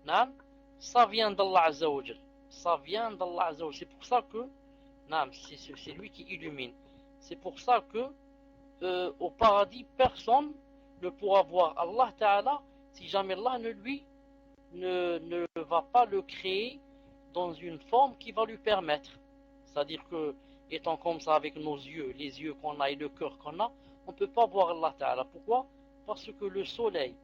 naam, ça vient d'Allah Azza wa Jal. Ça vient d'Allah Azza wa Jal. C'est pour ça que c'est lui qui illumine. C'est pour ça que au paradis, personne ne pourra voir Allah Ta'ala si jamais Allah ne va pas le créer dans une forme qui va lui permettre. C'est-à-dire que, étant comme ça avec nos yeux, les yeux qu'on a et le cœur qu'on a, on ne peut pas voir Allah Ta'ala. Pourquoi? Parce que le soleil,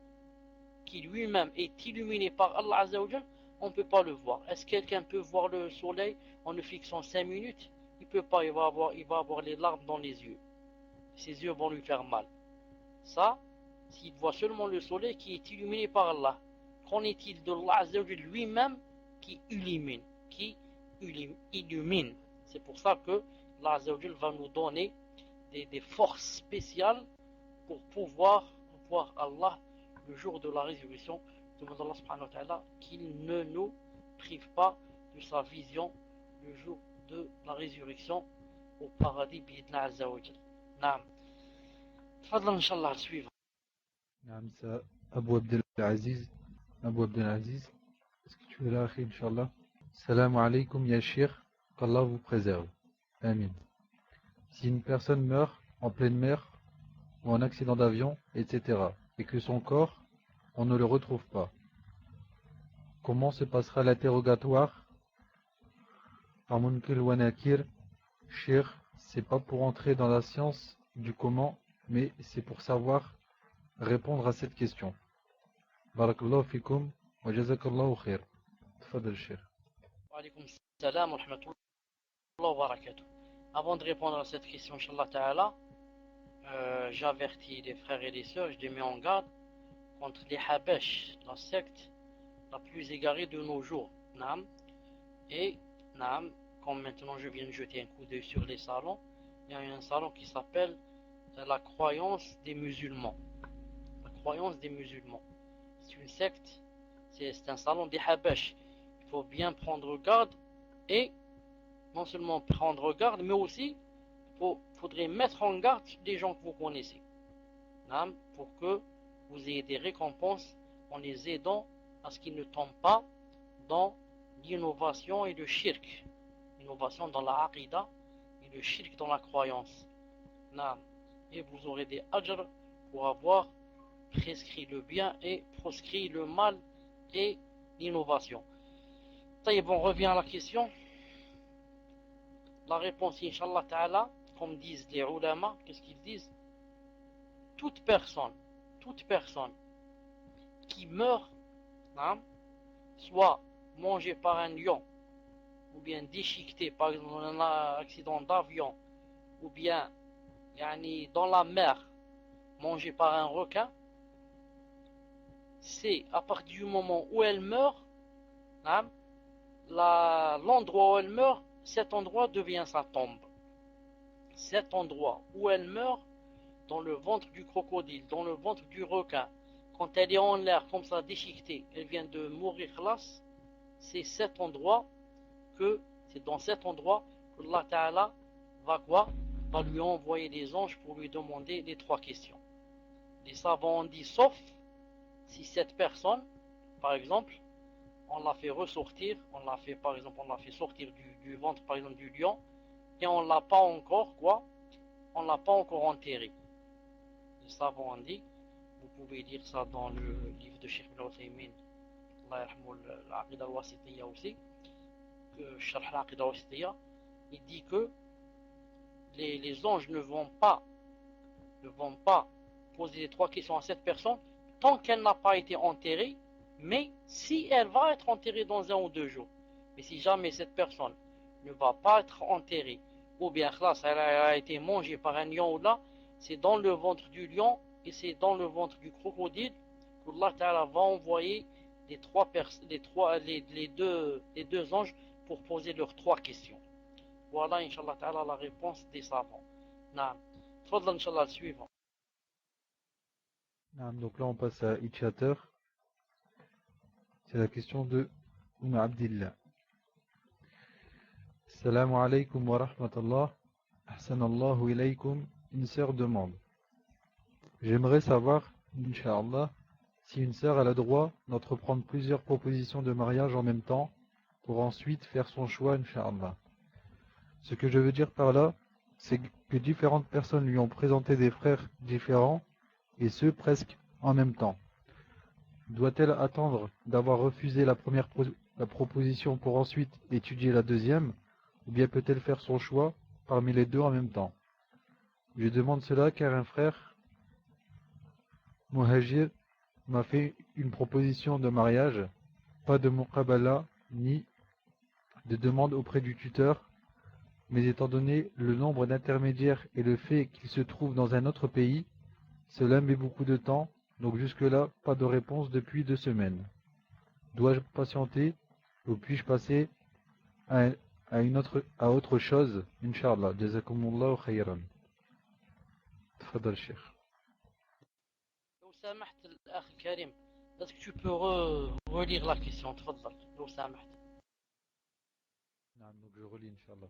qui lui-même est illuminé par Allah Azza wa Jal, on ne peut pas le voir. Est-ce que quelqu'un peut voir le soleil en le fixant 5 minutes? Il ne peut pas, il va avoir les larmes dans les yeux. Ses yeux vont lui faire mal. Ça, s'il voit seulement le soleil qui est illuminé par Allah. Qu'en est-il de Allah Azza wa Jal lui-même qui illumine? C'est pour ça que Allah Azza wa Jal va nous donner des forces spéciales pour pouvoir voir Allah le jour de la résurrection. Demande Allah subhanahu wa ta'ala qu'il ne nous prive pas de sa vision le jour de la résurrection au paradis bi'idna azza wa jal. Naam. Tfadlan inshallah à suivre. Naam, ça Abu Abdelaziz. Est-ce que tu es là, akhi, inshallah? Salam alaykum ya Sheikh, qu'Allah vous préserve. Amin. Si une personne meurt en pleine mer ou en accident d'avion, etc., et que son corps, on ne le retrouve pas, comment se passera l'interrogatoire par Munkil wa Nakir? Cheikh, c'est pas pour entrer dans la science du comment, mais c'est pour savoir répondre à cette question. Barakallahu fikum wa jazakallahu khair. Tfadal Cheikh. Wa alaykum salam wa rahmatullah wa barakatuh. Avant de répondre à cette question, inshallah ta'ala, j'avertis les frères et les sœurs, je les mets en garde contre les Habesh, la secte la plus égarée de nos jours. Naam. Et naam, comme maintenant je viens de jeter un coup d'œil sur les salons, il y a un salon qui s'appelle la croyance des musulmans. La croyance des musulmans. C'est une secte, c'est un salon des Habesh. Il faut bien prendre garde et non seulement prendre garde, mais aussi faudrait mettre en garde des gens que vous connaissez. Naam, pour que vous ayez des récompenses en les aidant à ce qu'ils ne tombent pas dans l'innovation et le shirk. L'innovation dans la aqidah et le shirk dans la croyance. Naam. Et vous aurez des ajr pour avoir prescrit le bien et proscrit le mal et l'innovation. Taïb, on revient à la question. La réponse, Inch'Allah Ta'ala, comme disent les ulama, qu'est-ce qu'ils disent? Toute personne qui meurt, hein, soit mangée par un lion, ou bien déchiquetée, par exemple dans un accident d'avion, ou bien yani, dans la mer, mangée par un requin, c'est à partir du moment où elle meurt, hein, l'endroit où elle meurt, cet endroit devient sa tombe. Cet endroit où elle meurt, dans le ventre du crocodile, dans le ventre du requin, quand elle est en l'air comme ça déchiquetée, elle vient de mourir classe, c'est dans cet endroit que Allah Ta'ala va quoi? Va lui envoyer des anges pour lui demander les 3 questions. Les savants ont dit sauf si cette personne, par exemple, on l'a fait ressortir, on l'a fait sortir du ventre par exemple du lion et on l'a pas encore enterré. Les savants ont dit, vous pouvez lire ça dans le livre de Cheikh Ibn Uthaymin, Allah yarhamou l'Aqida al-Wasitiyya aussi, que Sharh l'Aqida al-Wasitiyya, il dit que les anges ne vont pas poser les 3 questions à cette personne tant qu'elle n'a pas été enterrée, mais si elle va être enterrée dans 1 ou 2 jours. Mais si jamais cette personne ne va pas être enterrée, ou bien elle a été mangée par un lion ou là, c'est dans le ventre du lion et c'est dans le ventre du crocodile qu'Allah Ta'ala va envoyer les deux anges pour poser leurs 3 questions. Voilà, Inch'Allah Ta'ala, la réponse des savants. Naam. Fadlan, Inch'Allah, le suivant. Donc là on passe à Itchater. C'est la question de Abdillah. Assalamu alaikum wa rahmatullah. Ahsanallahu ilaykum. Une sœur demande. J'aimerais savoir, Inch'Allah, si une sœur a le droit d'entreprendre plusieurs propositions de mariage en même temps pour ensuite faire son choix, Inch'Allah. Ce que je veux dire par là, c'est que différentes personnes lui ont présenté des frères différents et ce presque en même temps. Doit-elle attendre d'avoir refusé la première proposition pour ensuite étudier la deuxième, ou bien peut-elle faire son choix parmi les deux en même temps? Je demande cela car un frère, Muhajir, m'a fait une proposition de mariage, pas de muqabala ni de demande auprès du tuteur, mais étant donné le nombre d'intermédiaires et le fait qu'il se trouve dans un autre pays, cela met beaucoup de temps, donc jusque-là, pas de réponse depuis 2 semaines. Dois-je patienter ou puis-je passer à autre chose? Inch'Allah. Jazakumullahu khayran. Tfadal, Cheikh. Karim, est-ce que tu peux relire la question? Tfadal, لو سمحت. Donc je relis, Inch'Allah.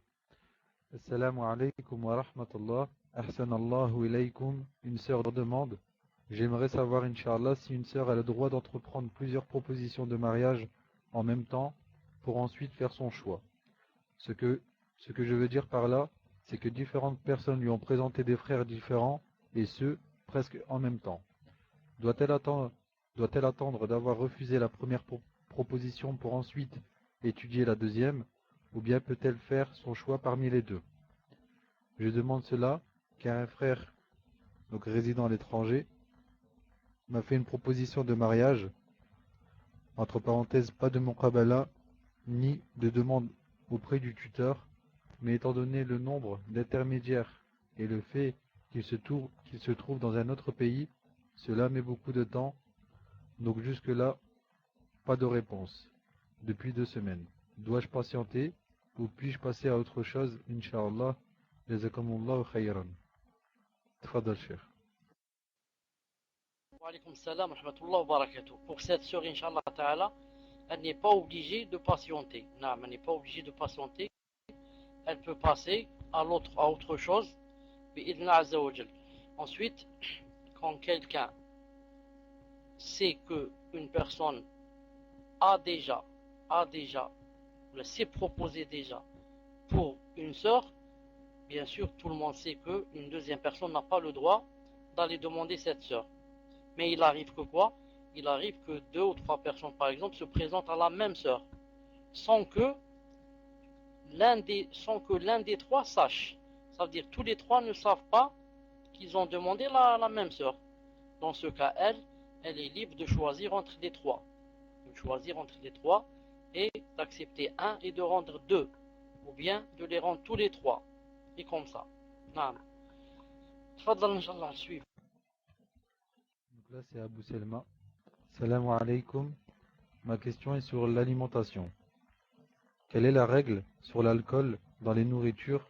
Assalamu alaikum wa rahmatullah. Ahsanallahu ilaykum. Une sœur demande. J'aimerais savoir, Inch'Allah, si une sœur a le droit d'entreprendre plusieurs propositions de mariage en même temps pour ensuite faire son choix. Ce que je veux dire par là, c'est que différentes personnes lui ont présenté des frères différents et ce, presque en même temps. Doit-elle attendre d'avoir refusé la première proposition pour ensuite étudier la deuxième, ou bien peut-elle faire son choix parmi les deux? Je demande cela car un frère, donc résident à l'étranger, m'a fait une proposition de mariage, entre parenthèses pas de muqabala, ni de demande auprès du tuteur, mais étant donné le nombre d'intermédiaires et le fait qu'il se trouve dans un autre pays. Cela met beaucoup de temps. Donc jusque-là, pas de réponse. Depuis 2 semaines. Dois-je patienter ou puis-je passer à autre chose, Inch'Allah? Jazakumullahu khayran. Tfadal, Cheikh. Wa alaykum salam wa rahmatullah wa barakatuh. Pour cette sœur, Inch'Allah Ta'ala, elle n'est pas obligée de patienter. Non, elle n'est pas obligée de patienter. Elle peut passer à autre chose. Bi'idhna azza wa jal. Ensuite, quand quelqu'un sait qu'une personne a déjà, s'est proposé déjà pour une sœur, bien sûr, tout le monde sait qu'une deuxième personne n'a pas le droit d'aller demander cette sœur. Mais il arrive que quoi? Il arrive que 2 ou 3 personnes, par exemple, se présentent à la même sœur, sans que l'un des 3 sache. Ça veut dire que tous les 3 ne savent pas qu'ils ont demandé la même sœur. Dans ce cas, elle est libre de choisir entre les 3. De choisir entre les 3 et d'accepter un et de rendre 2. Ou bien de les rendre tous les 3. Et comme ça. Naam. Tfadal, Inch'Allah, suivre. Donc là, c'est Abou Selma. Salam alaykoum. Ma question est sur l'alimentation. Quelle est la règle sur l'alcool dans les nourritures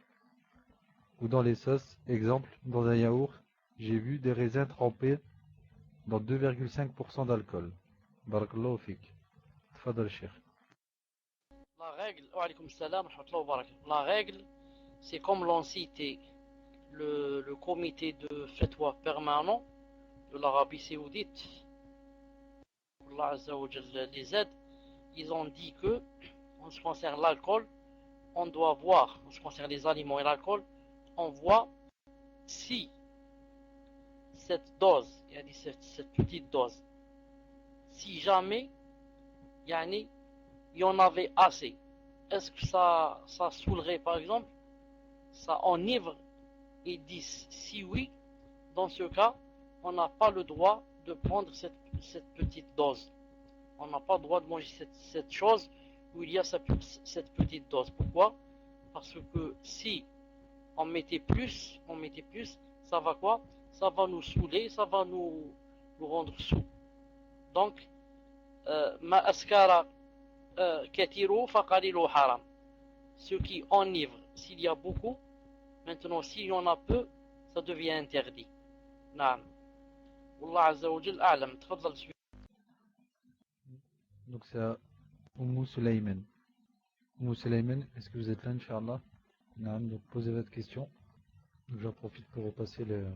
ou dans les sauces? Exemple, dans un yaourt, j'ai vu des raisins trempés dans 2,5% d'alcool. Barakallahu fik. Tfadal, Cheikh. La règle, wa alaykum salam, rahmatullah wa barakatuh. La règle, c'est comme l'ont cité le comité de fatwa permanent de l'Arabie Saoudite, Allah Azza wa Jalla les aide, ils ont dit que, en ce qui concerne l'alcool, on doit voir, en ce qui concerne les aliments et l'alcool, on voit si cette dose, cette petite dose, si jamais il y en avait assez, est-ce que ça saoulerait par exemple, ça enivre? Ils disent si oui, dans ce cas, on n'a pas le droit de prendre cette petite dose. On n'a pas le droit de manger cette chose où il y a cette petite dose. Pourquoi? Parce que si on mettait plus, ça va quoi? Ça va nous saouler, ça va nous rendre sous. Donc, ma askara katiru faqalilu haram. Ce qui enivre, s'il y a beaucoup, maintenant s'il y en a peu, ça devient interdit. Naam. Wallah Azza wa Jal a'lam. Tfadal. Donc c'est à Oumou Sulayman. Oumou Sulayman, est-ce que vous êtes là, Inch'Allah? Naam, donc posez votre question. J'en profite pour repasser le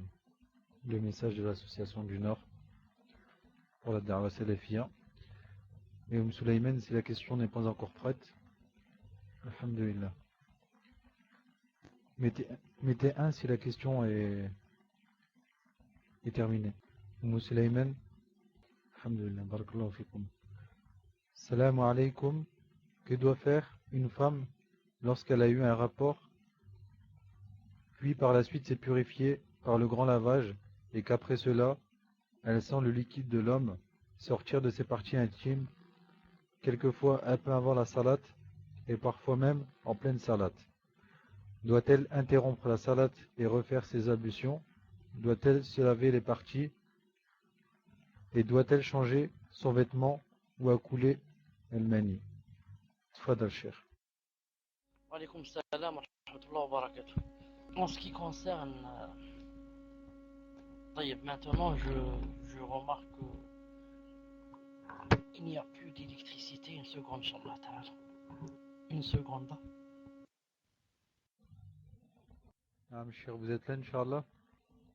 message de l'association du Nord pour la Da'wa Salafia. Et Oum Sulayman, si la question n'est pas encore prête, alhamdulillah. Mettez 1 si la question est terminée. Oum Sulayman, alhamdulillah, barakallahu fikum. Salam alaykoum. Que doit faire une femme lorsqu'elle a eu un rapport, puis par la suite s'est purifiée par le grand lavage, et qu'après cela, elle sent le liquide de l'homme sortir de ses parties intimes, quelquefois un peu avant la salate, et parfois même en pleine salate? Doit-elle interrompre la salate et refaire ses ablutions? Doit-elle se laver les parties? Et doit-elle changer son vêtement ou accouler el-mani? Tfadal, Cheikh. Wa alaykum salam wa rahmatullah wa barakatuh. En ce qui concerne maintenant, je remarque qu'il n'y a plus d'électricité. Une seconde, Inch'Allah ta'ala. Une seconde. Ah, Cheikh, vous êtes là, Inch'Allah?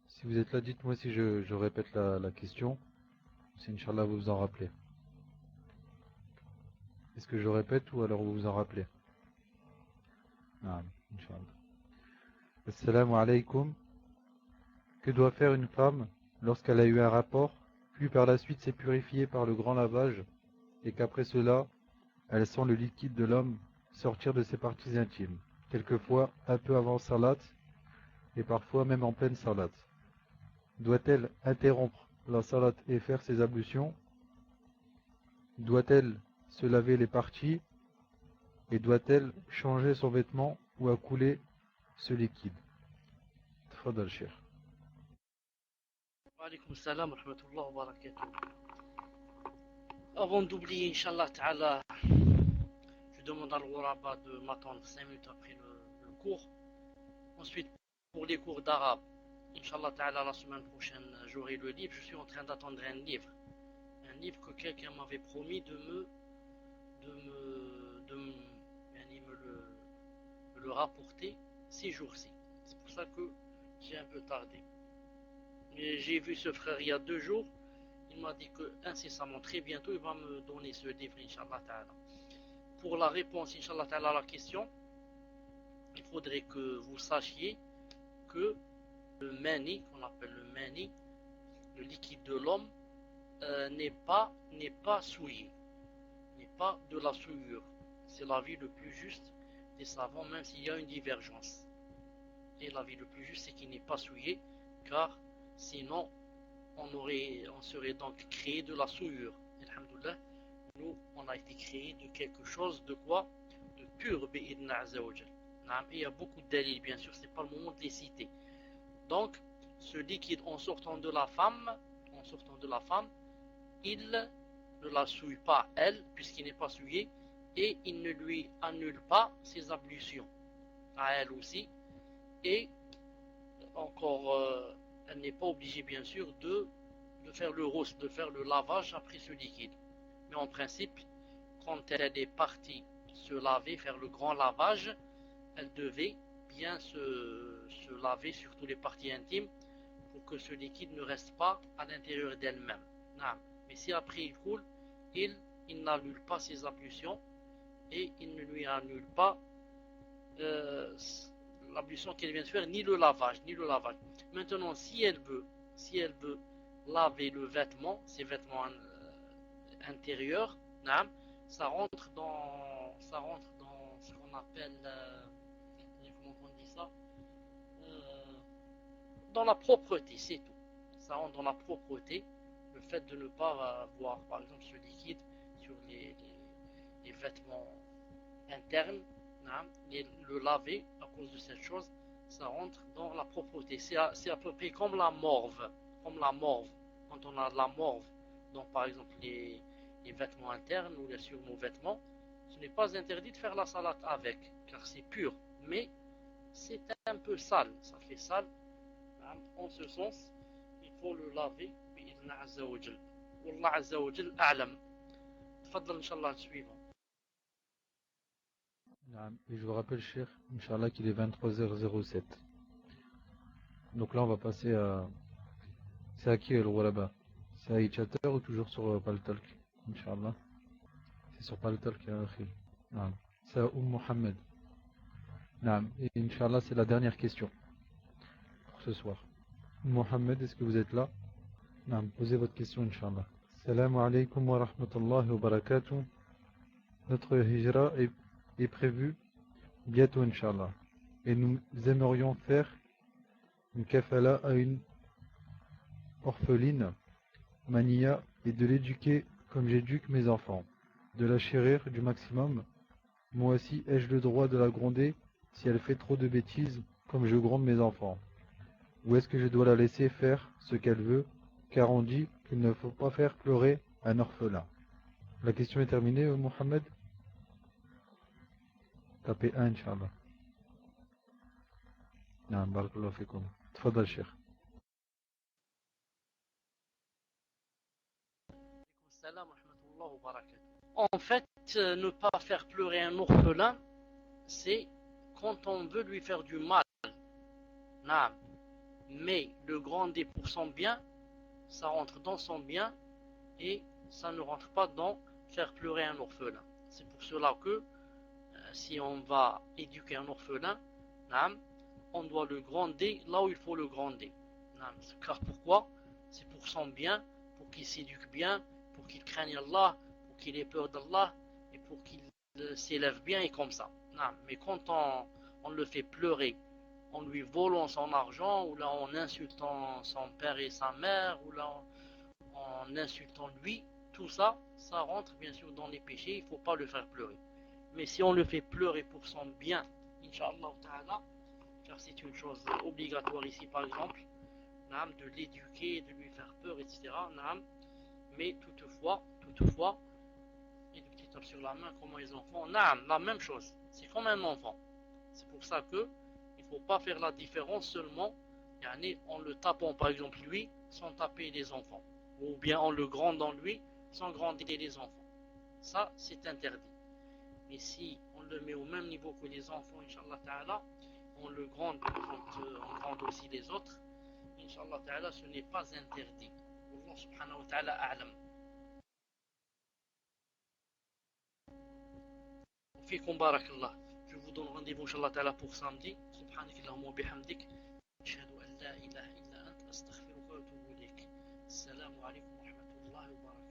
Si vous êtes là, dites-moi si je répète la question. Si Inch'Allah vous vous en rappelez. Est-ce que je répète ou alors vous vous en rappelez? Ah, Inch'Allah. Assalamu alaykoum. Que doit faire une femme lorsqu'elle a eu un rapport, puis par la suite s'est purifiée par le grand lavage, et qu'après cela, elle sent le liquide de l'homme sortir de ses parties intimes, quelquefois un peu avant salate, et parfois même en pleine salate? Doit-elle interrompre la salate et faire ses ablutions? Doit-elle se laver les parties? Et doit-elle changer son vêtement ou accouler ce liquide? Tfadal, Cheikh. Alaykoum salam wa rahmatullah wa barakatuh. Avant d'oublier, Inch'Allah Ta'ala, je demande à l'Ouraba de m'attendre 5 minutes après le cours. Ensuite, pour les cours d'arabe, Inch'Allah Ta'ala, la semaine prochaine, j'aurai le livre. Je suis en train d'attendre un livre. Un livre que quelqu'un m'avait promis de me le rapporter ces jours-ci. C'est pour ça que j'ai un peu tardé. Mais j'ai vu ce frère il y a 2 jours. Il m'a dit que incessamment, très bientôt, il va me donner ce livre, Inch'Allah Ta'ala. Pour la réponse, Inch'Allah Ta'ala, à la question, il faudrait que vous sachiez que le mani, qu'on appelle le mani, le liquide de l'homme, n'est pas souillé, n'est pas de la souillure. C'est l'avis le plus juste des savants, même s'il y a une divergence. Et l'avis le plus juste, c'est qu'il n'est pas souillé, car sinon, on serait donc créé de la souillure. Alhamdoulilah, nous, on a été créé de quelque chose de quoi? De pur, bi'idna azawajal. Et il y a beaucoup de dalils, bien sûr, c'est pas le moment de les citer. Donc, ce liquide, en sortant de la femme, il ne la souille pas, elle, puisqu'il n'est pas souillé, et il ne lui annule pas ses ablutions, à elle aussi. Et encore, elle n'est pas obligée, bien sûr, de faire le rostre, de faire le lavage après ce liquide. Mais en principe, quand elle est partie se laver, faire le grand lavage, elle devait bien se laver, surtout les parties intimes, pour que ce liquide ne reste pas à l'intérieur d'elle-même. Mais si après il coule, il n'annule pas ses ablutions et il ne lui annule pas l'ablution qu'elle vient de faire, ni le lavage. Maintenant, si elle veut laver le vêtement, ses vêtements intérieurs, ça rentre dans ce qu'on appelle, comment on dit ça, dans la propreté, c'est tout. Ça rentre dans la propreté, le fait de ne pas avoir, par exemple, ce liquide sur les vêtements internes, et le laver à cause de cette chose, ça rentre dans la propreté. C'est à peu près comme la morve. Quand on a de la morve, donc par exemple les vêtements internes ou sur nos vêtements, ce n'est pas interdit de faire la salade avec, car c'est pur, mais c'est un peu sale, ça fait sale. En ce sens, il faut le laver bi'idhna azza wa jal. Wallah azza wa jal a'lam. Tfaddal Inch'Allah le suivant. Et je vous rappelle, cher, Inch'Allah, qu'il est 23h07. Donc là, on va passer à... C'est à qui le Ghuraba? C'est à iChatter ou toujours sur Paltalk? Inch'Allah. C'est sur Paltalk, akhi. C'est à Mohamed. Et Inch'Allah, c'est la dernière question pour ce soir. Mohamed, est-ce que vous êtes là? Posez votre question, Inch'Allah. Salam alaikum wa rahmatullahi wa barakatuh. Notre hijra est prévue bientôt, Inch'Allah. Et nous aimerions faire une kafala à une orpheline, Mania, et de l'éduquer comme j'éduque mes enfants. De la chérir du maximum. Moi aussi, ai-je le droit de la gronder si elle fait trop de bêtises comme je gronde mes enfants? Ou est-ce que je dois la laisser faire ce qu'elle veut, car on dit qu'il ne faut pas faire pleurer un orphelin? La question est terminée, Mohamed? Tapez 1, Inch'Allah. Barakallahu fikum. Tfadal, Cheikh. En fait, ne pas faire pleurer un orphelin, c'est quand on veut lui faire du mal. Mais le gronder pour son bien, ça rentre dans son bien et ça ne rentre pas dans faire pleurer un orphelin. C'est pour cela que si on va éduquer un orphelin, on doit le gronder là où il faut le gronder. Car pourquoi? C'est pour son bien, pour qu'il s'éduque bien, pour qu'il craigne Allah, pour qu'il ait peur d'Allah et pour qu'il s'élève bien et comme ça. Mais quand on le fait pleurer en lui volant son argent, ou là en insultant son père et sa mère, ou là en insultant lui, tout ça, ça rentre bien sûr dans les péchés, il ne faut pas le faire pleurer. Mais si on le fait pleurer pour son bien, Inch'Allah Ta'ala, car c'est une chose obligatoire ici par exemple, naam, de l'éduquer, de lui faire peur, etc. Naam. Mais toutefois, et de petites tapes sur la main comme les enfants, naam, la même chose. C'est comme un enfant. C'est pour ça que il ne faut pas faire la différence seulement en le tapant par exemple lui sans taper les enfants, ou bien en le grandant lui sans grandir les enfants. Ça, c'est interdit. Mais si on le met au même niveau que les enfants, Inch'Allah Ta'ala, on le grande quand on grande aussi les autres, Inch'Allah Ta'ala, ce n'est pas interdit. Allah Subhanahu wa Ta'ala a'lam. Fikum barakallah. Je vous donne rendez-vous Inch'Allah Ta'ala pour samedi. Subhanakallahumma wa bihamdik. Ashhadu an la ilaha illa ant astaghfiruka wa atubu ilayk. Assalamu alaikum wa rahmatullahi wa barakatuh.